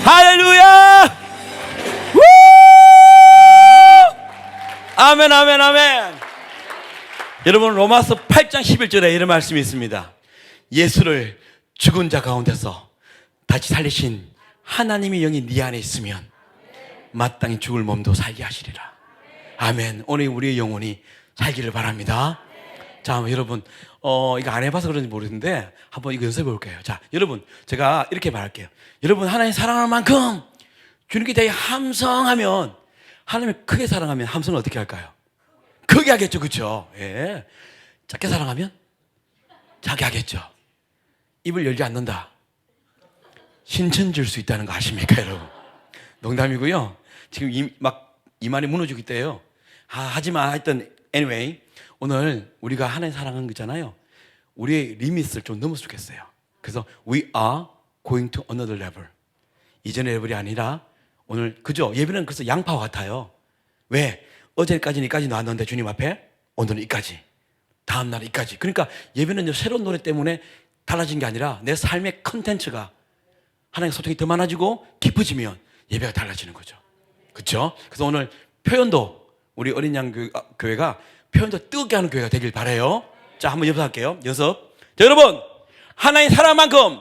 할렐루야. 아멘 아멘 아멘. 여러분 로마서 8장 11절에 이런 말씀이 있습니다. 예수를 죽은 자 가운데서 다시 살리신 하나님의 영이 네 안에 있으면 마땅히 죽을 몸도 살게 하시리라. 아멘. 오늘 우리의 영혼이 살기를 바랍니다. 자 여러분 이거 안 해봐서 그런지 모르겠는데 한번 이거 연습해 볼게요. 자 여러분 제가 이렇게 말할게요. 여러분 하나님 사랑하는 만큼 주님께 대해 함성하면 하나님을 크게 사랑하면 함성을 어떻게 할까요? 크게 하겠죠. 그렇죠? 예. 작게 사랑하면 작게 하겠죠. 입을 열지 않는다. 신천 줄 수 있다는 거 아십니까 여러분? 농담이고요. 지금 막 이만이 무너지고 있대요. 하지만 하여튼 anyway 오늘 우리가 하나님 사랑하는 거잖아요. 우리의 리밋을 좀 넘었으면 좋겠어요. 그래서 we are going to another level. 이전의 레벨이 아니라 오늘 그죠? 예배는 그래서 양파와 같아요. 왜? 어제까지는 이까지 나왔는데 주님 앞에 오늘은 이까지, 다음 날은 이까지. 그러니까 예배는 새로운 노래 때문에 달라진 게 아니라 내 삶의 컨텐츠가 하나님과 소통이 더 많아지고 깊어지면 예배가 달라지는 거죠. 그렇죠? 그래서 오늘 표현도 우리 어린 양 교회가 표현도 뜨겁게 하는 교회가 되길 바라요. 자, 한번 연습할게요. 연습. 자, 여러분, 하나님 사랑한 만큼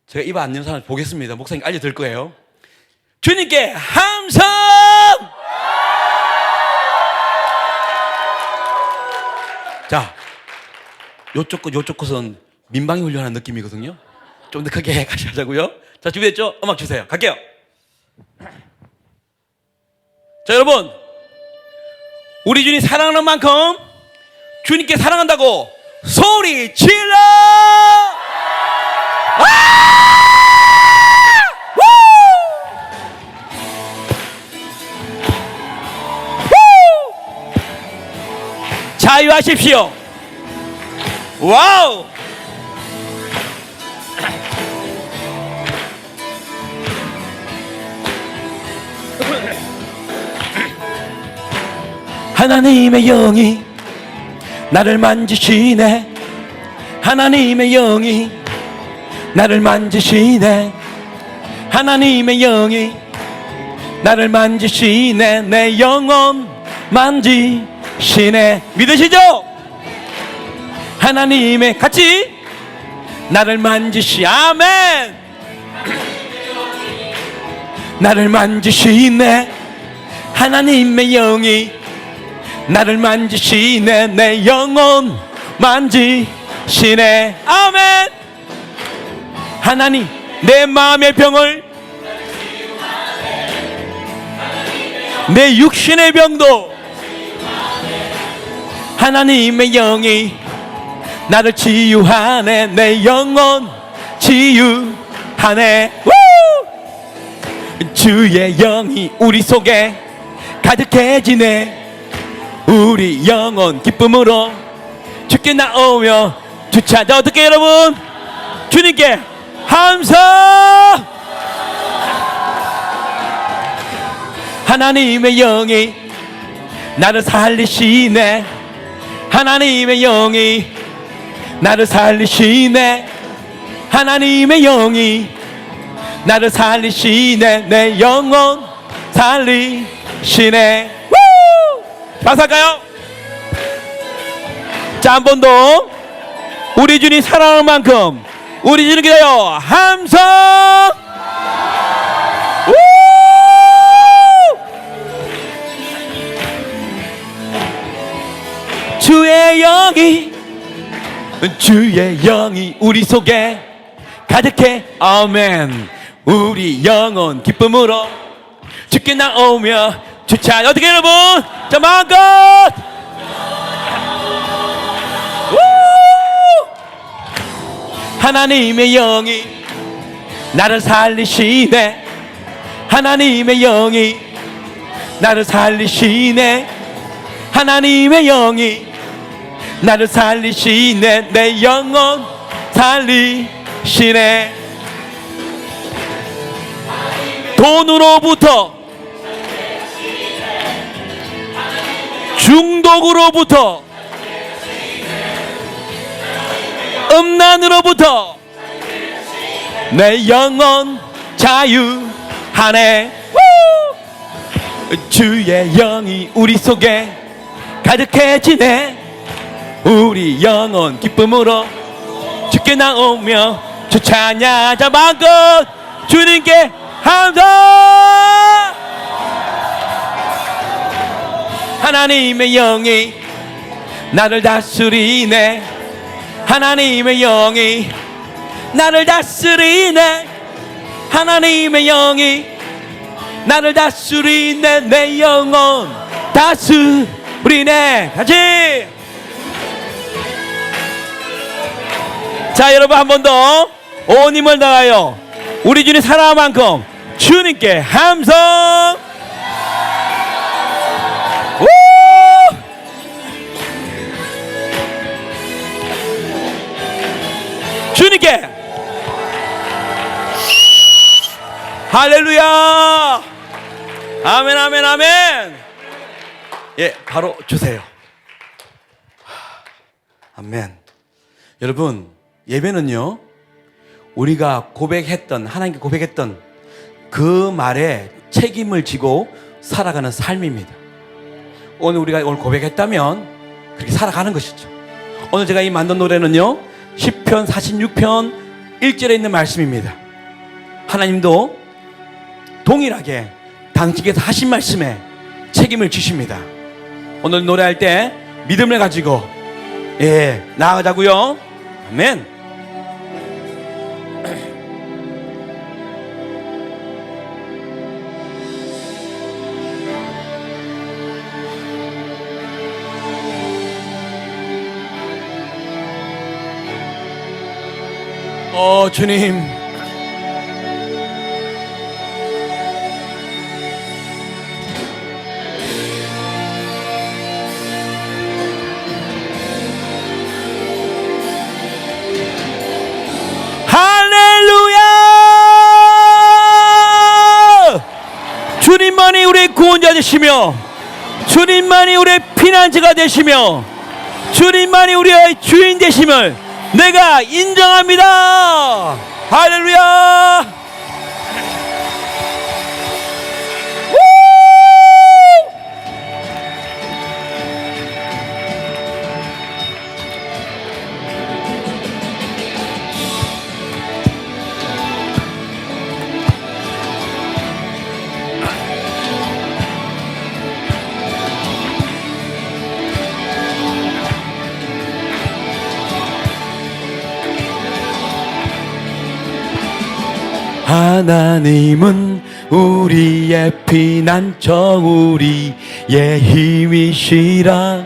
제가 입 안 여는 사람 보겠습니다. 목사님 알려드릴 거예요. 주님께 함성! 자, 요쪽 곳은 민방위 훈련하는 느낌이거든요. 좀 더 크게 같이 하자고요. 자, 준비됐죠? 음악 주세요. 갈게요. 자, 여러분, 우리 주님 사랑하는 만큼 주님께 사랑한다고 소리 질러! 자유하십시오. 와우! 하나님의 영이 나를 만지시네. 하나님의 영이 나를 만지시네. 하나님의 영이 나를 만지시네. 내 영혼 만지시네. 믿으시죠? 하나님의 같이 나를 아멘. 나를 만지시네. 하나님의 영이 나를 만지시네. 내 영혼 만지시네. 아멘. 하나님 내 마음의 병을, 내 육신의 병도 하나님의 영이 나를 치유하네. 내 영혼 치유하네. 우! 주의 영이 우리 속에 가득해지네. 우리 영혼 기쁨으로 주께 나오며 주차자. 어떻게 여러분? 주님께 함성! 하나님의 영이 나를 살리시네. 하나님의 영이 나를 살리시네. 하나님의 영이 나를 살리시네. 내 영혼 살리시네. 박수할까요? 자, 한 번 더. 우리 주님 사랑하는 만큼 우리 주님 기다려 함성! 주의 영이 우리 속에 가득해. 아멘. 우리 영혼 기쁨으로 주께 나오며 주차. 어떻게 여러분? 자, 마음껏 하나님의 영이 나를 살리시네. 하나님의 영이 나를 살리시네. 하나님의 영이 나를 살리시네. 내 영혼 살리시네. 돈으로부터, 중독으로부터, 음란으로부터 내 영혼 자유하네. 주의 영이 우리 속에 가득해지네. 우리 영혼 기쁨으로 주께 나오며 주 찬양하자. 마음껏 주님께 함성! 하나님의 영이 나를 다스리네. 하나님의 영이 나를 다스리네. 하나님의 영이 나를 다스리네. 내 영혼 다스리네. 같이. 자, 여러분 한 번 더 온 힘을 다하여 우리 주님 사랑한 만큼 주님께 함성. 우! 주님께 할렐루야. 아멘 아멘 아멘. 예, 바로 주세요. 아멘. 여러분, 예배는요, 우리가 고백했던, 하나님께 고백했던 그 말에 책임을 지고 살아가는 삶입니다. 오늘 고백했다면 그렇게 살아가는 것이죠. 오늘 제가 이 만든 노래는요, 시편 46편 1절에 있는 말씀입니다. 하나님도 동일하게 당신께서 하신 말씀에 책임을 지십니다. 오늘 노래할 때 믿음을 가지고 나아가자고요. 아멘. 주님, 할렐루야! 주님만이 우리의 구원자 되시며, 주님만이 우리의 피난처가 되시며, 주님만이 우리의 주인 되심을 내가 인정합니다. 할렐루야. 하나님은 우리의 피난처, 우리의 힘이시라.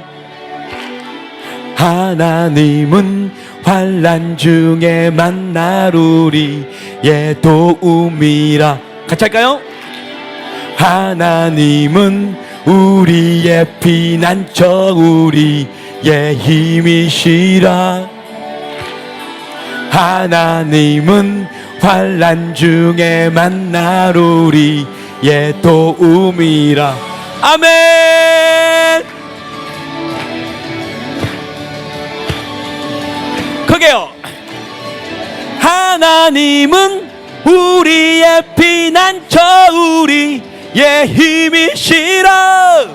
하나님은 환난 중에 만날 우리의 도움이라. 같이 할까요? 하나님은 우리의 피난처, 우리의 힘이시라. 하나님은 환난 중에 만날 우리의 도움이라. 아멘. 그게요, 하나님은 우리의 피난처, 우리의 힘이시라.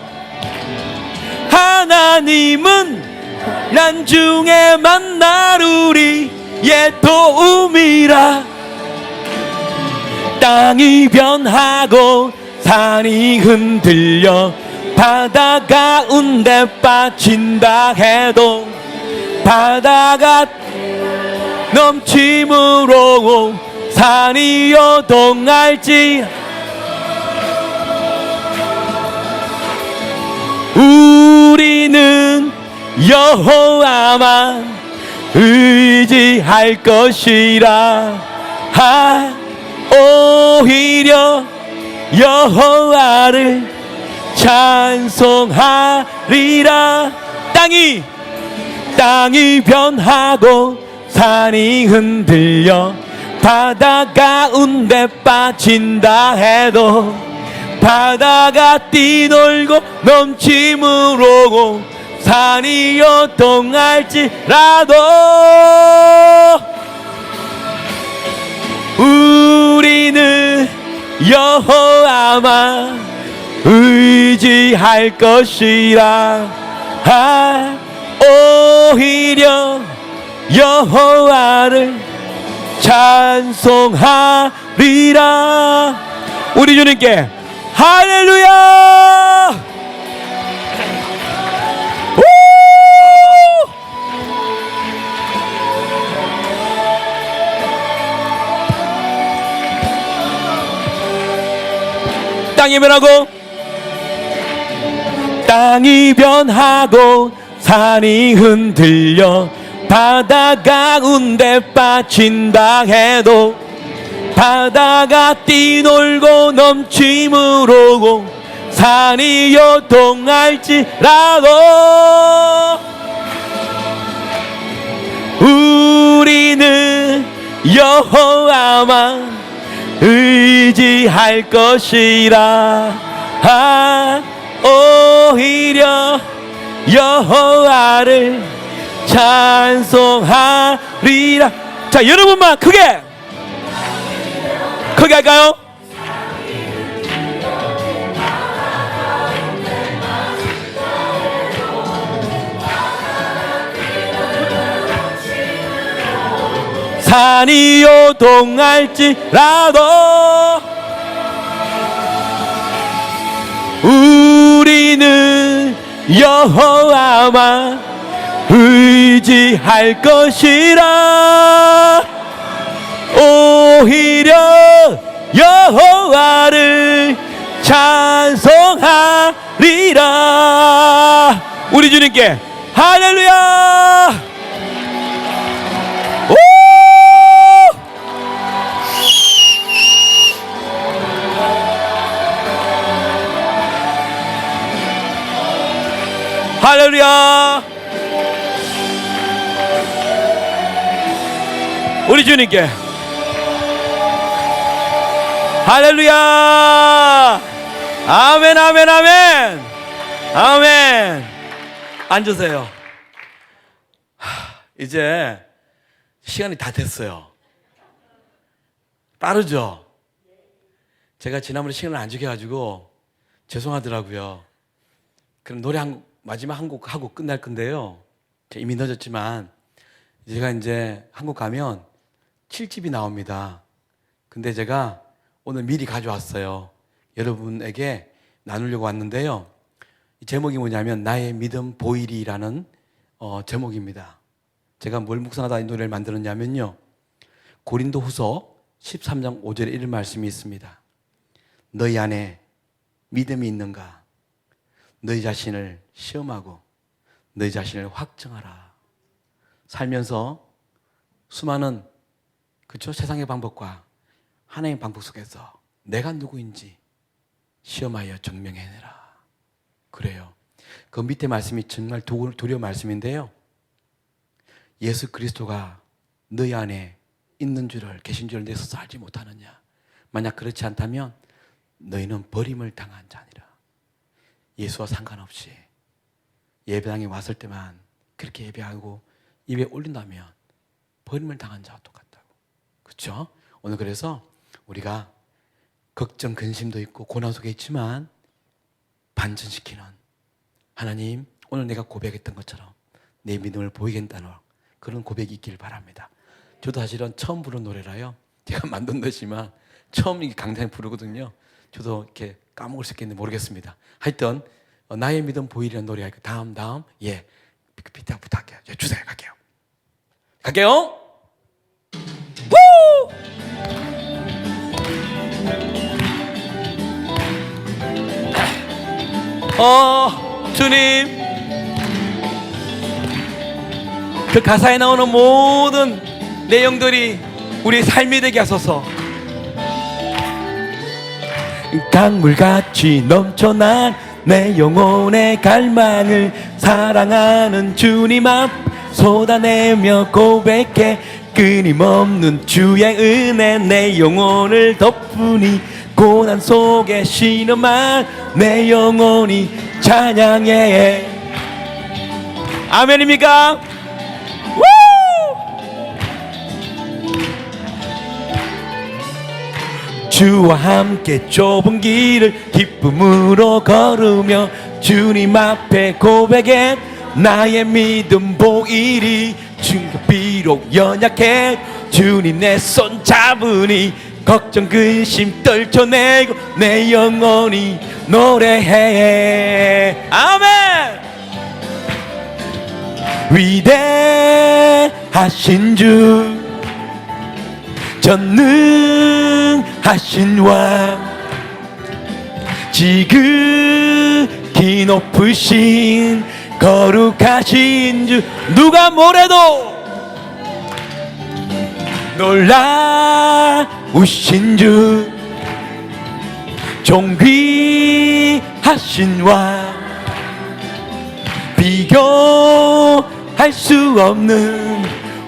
하나님은 환난 중에 만날 우리의 도움이라. 땅이 변하고 산이 흔들려 바다 가운데 빠진다 해도 바다가 넘침으로 산이 요동할지 우리는 여호와만 의지할 것이라. 오히려 여호와를 찬송하리라. 땅이 변하고 산이 흔들려 바다 가운데 빠진다 해도 바다가 뛰놀고 넘침으로 산이 요동할지라도 우리는 여호와만 의지할 것이라. 오히려 여호와를 찬송하리라. 우리 주님께 할렐루야. 땅이 변하고 산이 흔들려 바다 가운데 빠진다 해도 바다가 뛰놀고 넘침으로 산이 요동할지라도 우리는 여호와만 의지할 것이라. 오히려 여호와를 찬송하리라. 자, 여러분만 크게 할까요? 산이 요동할지라도 우리는 여호와만 의지할 것이라. 오히려 여호와를 찬송하리라. 우리 주님께 할렐루야. 오! 할렐루야. 우리 주님께 할렐루야. 아멘, 아멘, 아멘, 아멘. 앉으세요. 이제 시간이 다 됐어요. 빠르죠? 제가 지난번에 시간을 안 지켜가지고 죄송하더라고요. 그럼 노래 마지막 한 곡 하고 끝날 건데요. 이미 늦었지만 제가 이제 한국 가면 7집이 나옵니다. 근데 제가 오늘 미리 가져왔어요. 여러분에게 나누려고 왔는데요. 이 제목이 뭐냐면 나의 믿음 보이리라는 제목입니다. 제가 뭘 묵상하다 이 노래를 만들었냐면요, 고린도후서 13장 5절에 이런 말씀이 있습니다. 너희 안에 믿음이 있는가? 너희 자신을 시험하고 너희 자신을 확증하라. 살면서 수많은 세상의 방법과 하나님의 방법 속에서 내가 누구인지 시험하여 증명해내라. 그래요. 그 밑에 말씀이 정말 두려운 말씀인데요, 예수 그리스도가 너희 안에 있는 줄을, 계신 줄을 내 스스로 알지 못하느냐? 만약 그렇지 않다면 너희는 버림을 당한 자니라. 예수와 상관없이 예배당에 왔을 때만 그렇게 예배하고 입에 올린다면 버림을 당한 자와 똑같다고. 그렇죠? 오늘 그래서 우리가 걱정, 근심도 있고 고난 속에 있지만 반전시키는 하나님, 오늘 내가 고백했던 것처럼 내 믿음을 보이겠다는 그런 고백이 있기를 바랍니다. 저도 사실은 처음 부른 노래라요. 제가 만든 노래지만 처음 강당에 부르거든요. 저도 이렇게 까먹을 수 있겠는지 모르겠습니다. 하여튼 나의 믿음 보이려는 노래 할게요. 다음 예, 피트 부탁해요. 예, 주세요. 갈게요. 우! 주님, 그 가사에 나오는 모든 내용들이 우리 삶이 되게 하소서. 강물같이 넘쳐난 내 영혼의 갈망을 사랑하는 주님 앞 쏟아내며 고백해. 끊임없는 주의 은혜 내 영혼을 덮으니 고난 속에 신음한 내 영혼이 찬양해. 아멘입니까? 주와 함께 좁은 길을 기쁨으로 걸으며 주님 앞에 고백해. 나의 믿음 보이리. 주가 비록 연약해 주님 내 손 잡으니 걱정 근심 떨쳐내고 내 영혼이 노래해. 아멘. 위대하신 주 전능하신 왕 지극히 높으신 거룩하신 주 누가 뭐래도 놀라우신 주 존귀하신 왕 비교할 수 없는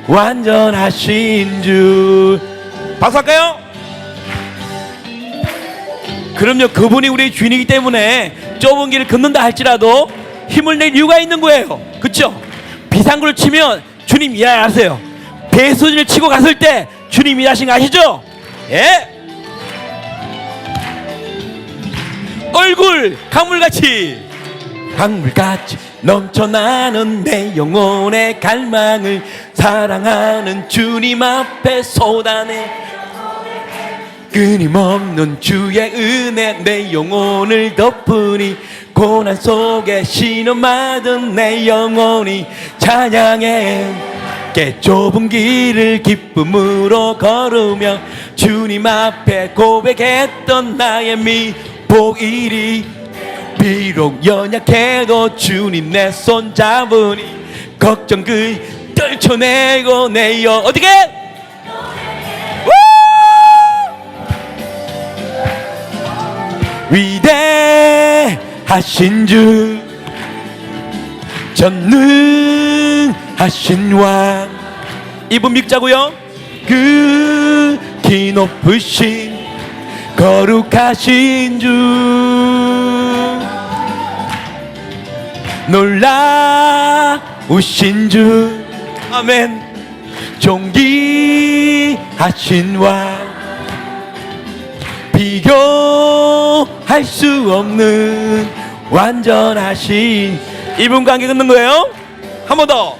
완전하신 주. 박수할까요? 그럼요, 그분이 우리의 주인이기 때문에 좁은 길을 걷는다 할지라도 힘을 낼 이유가 있는 거예요. 그렇죠? 비상구를 치면 주님 일하세요. 배수진을 치고 갔을 때 주님 일하신 거 아시죠? 예. 얼굴 강물같이 넘쳐나는 내 영혼의 갈망을 사랑하는 주님 앞에 쏟아내. 끊임없는 주의 은혜 내 영혼을 덮으니 고난 속에 신음하던 내 영혼이 찬양해. 꽤 좁은 길을 기쁨으로 걸으며 주님 앞에 고백했던 나의 미보일이 비록 연약해도 주님 내 손 잡으니 걱정 그 떨쳐내고 내여 어떻게? 위대하신 주 전능하신 왕 이분 믿자고요. 극히 높으신 거룩하신 주 놀라우신 주 아멘. 존귀하신 왕 비교할 수 없는 완전하신 이분 관계 긋는 거예요. 한 번 더.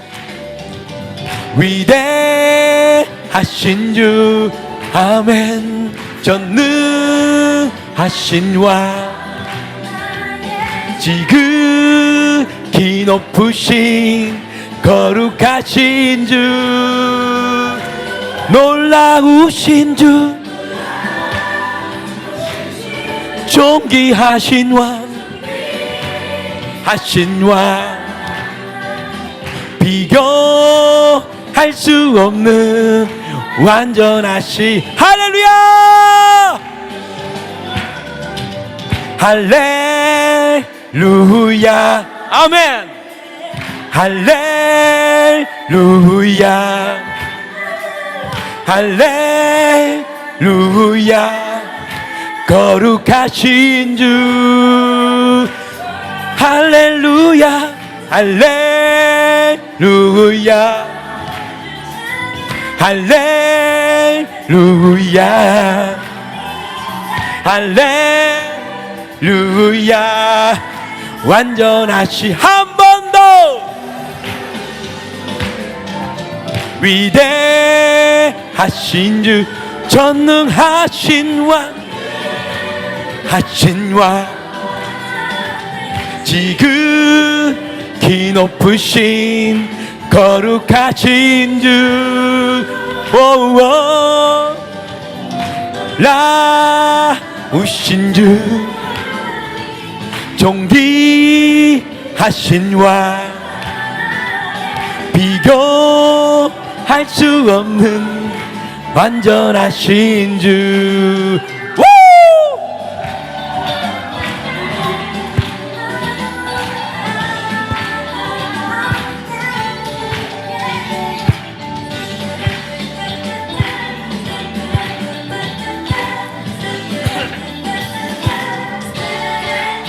위대하신 주 아멘. 전능하신 왕 지극히 높으신 거룩하신 주 놀라우신 주 존귀하신 왕 하신 왕 비교할 수 없는 완전하신 할렐루야 할렐루야 아멘 할렐루야 할렐루야 거룩하신 주 할렐루야 할렐루야 할렐루야 할렐루야 완전하시 한 번 더 위대하신 주 전능하신 왕 하신 왕 지극히 높으신 거룩하신 주 라우신 주 존귀하신 왕 비교할 수 없는 완전하신 주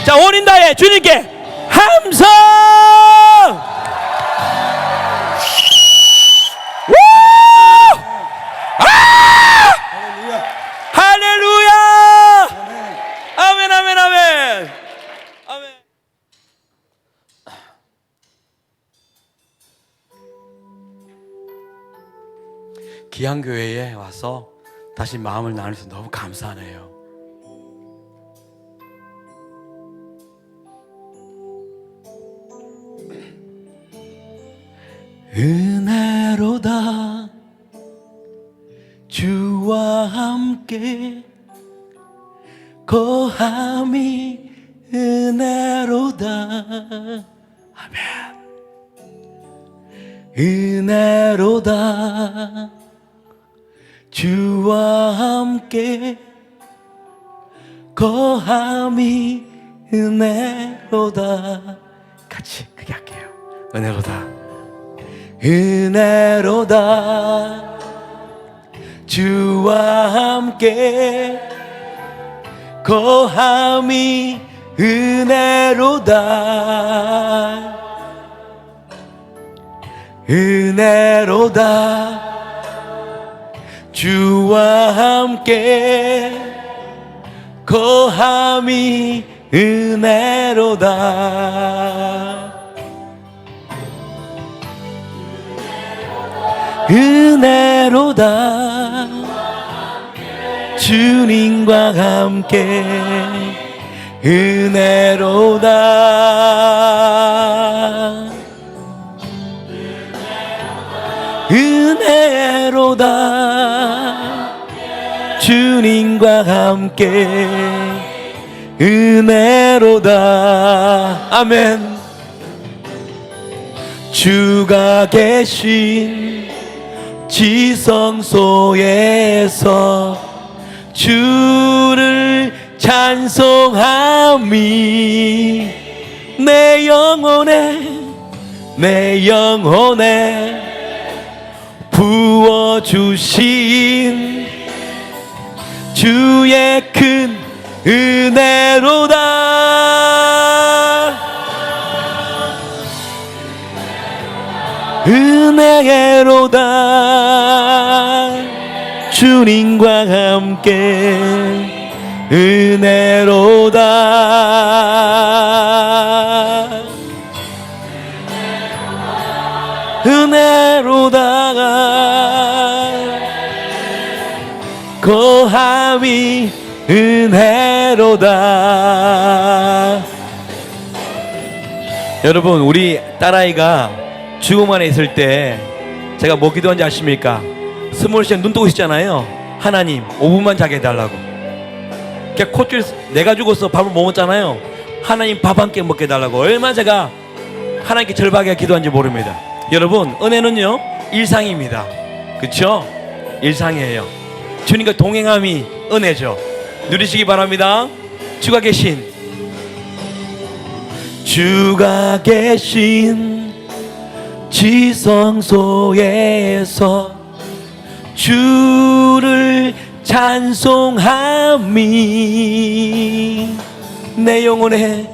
자, 온인 다해 주님께 함성! 할렐루야! 아멘, 아멘, 아멘. 아멘. 귀한 교회에 와서 다시 마음을 나눠서 너무 감사하네요. 은혜로다 주와 함께 거함이 은혜로다 아멘 은혜로다 주와 함께 거함이 은혜로다 같이 그게 할게요. 은혜로다 은혜로다 주와 함께 거함이 은혜로다 은혜로다 주와 함께 거함이 은혜로다 은혜로다 주님과 함께 은혜로다 은혜로다 주님과 함께 은혜로다 아멘 주가 계신 지성소에서 주를 찬송함이 내 영혼에 부어주신 주의 큰 은혜로다 은혜로다 주님과 함께 은혜로다 은혜로다 거함이 은혜로다 여러분 우리 딸아이가 죽음 안에 있을 때 제가 뭐 기도한지 아십니까? 스몰 시간 눈 뜨고 있잖아요. 하나님 5분만 자게 해달라고. 그냥 콧줄 내가 죽어서 밥을 못 먹잖아요. 하나님 밥 한 끼 먹게 해달라고. 얼마나 제가 하나님께 절박하게 기도한지 모릅니다. 여러분 은혜는요 일상입니다. 그렇죠? 일상이에요. 주님과 동행함이 은혜죠. 누리시기 바랍니다. 주가 계신 지성소에서 주를 찬송함이 내 영혼에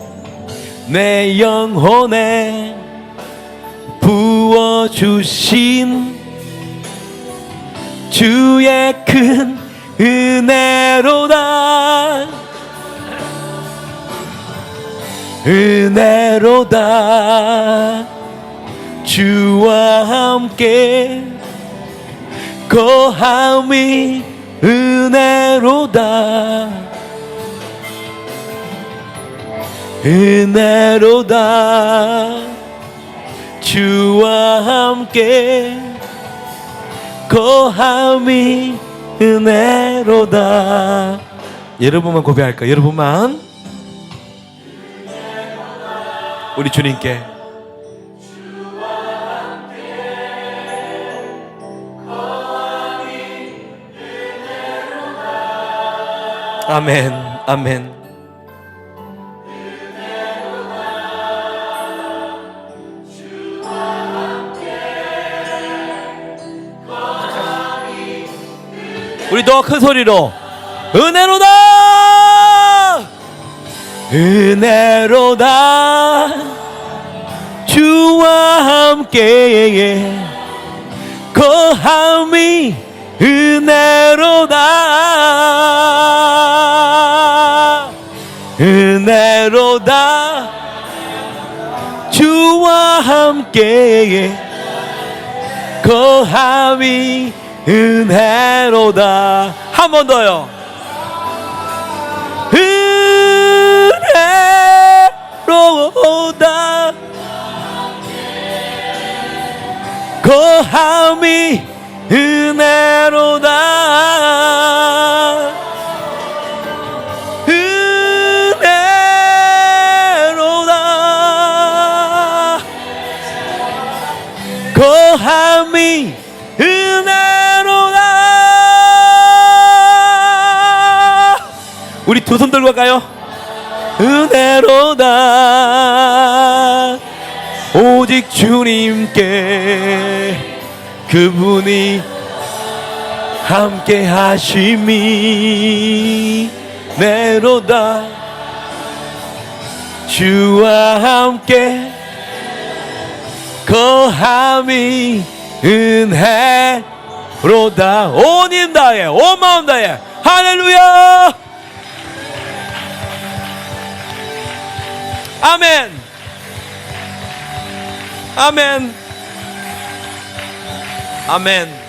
부어주신 주의 큰 은혜로다 은혜로다 주와 함께 거함이 은혜로다 은혜로다 주와 함께 거함이 은혜로다 여러분만 고백할까요? 여러분만 우리 주님께 아멘 아멘 우리 더 큰 소리로 은혜로다 은혜로다 주와 함께 거함이 은혜로다 은혜로다 주와 함께 거함이 은혜로다 한 번 더요 은혜로다 거함이 은혜로다 은혜로다 거함이 은혜로다 우리 두 손 들고 갈까요? 은혜로다 오직 주님께 그분이 함께 하심이 내로다. 주와 함께 거함이 은혜로다. 온 힘 다해, 온 마음 다해. 할렐루야. 아멘. 아멘. 아멘.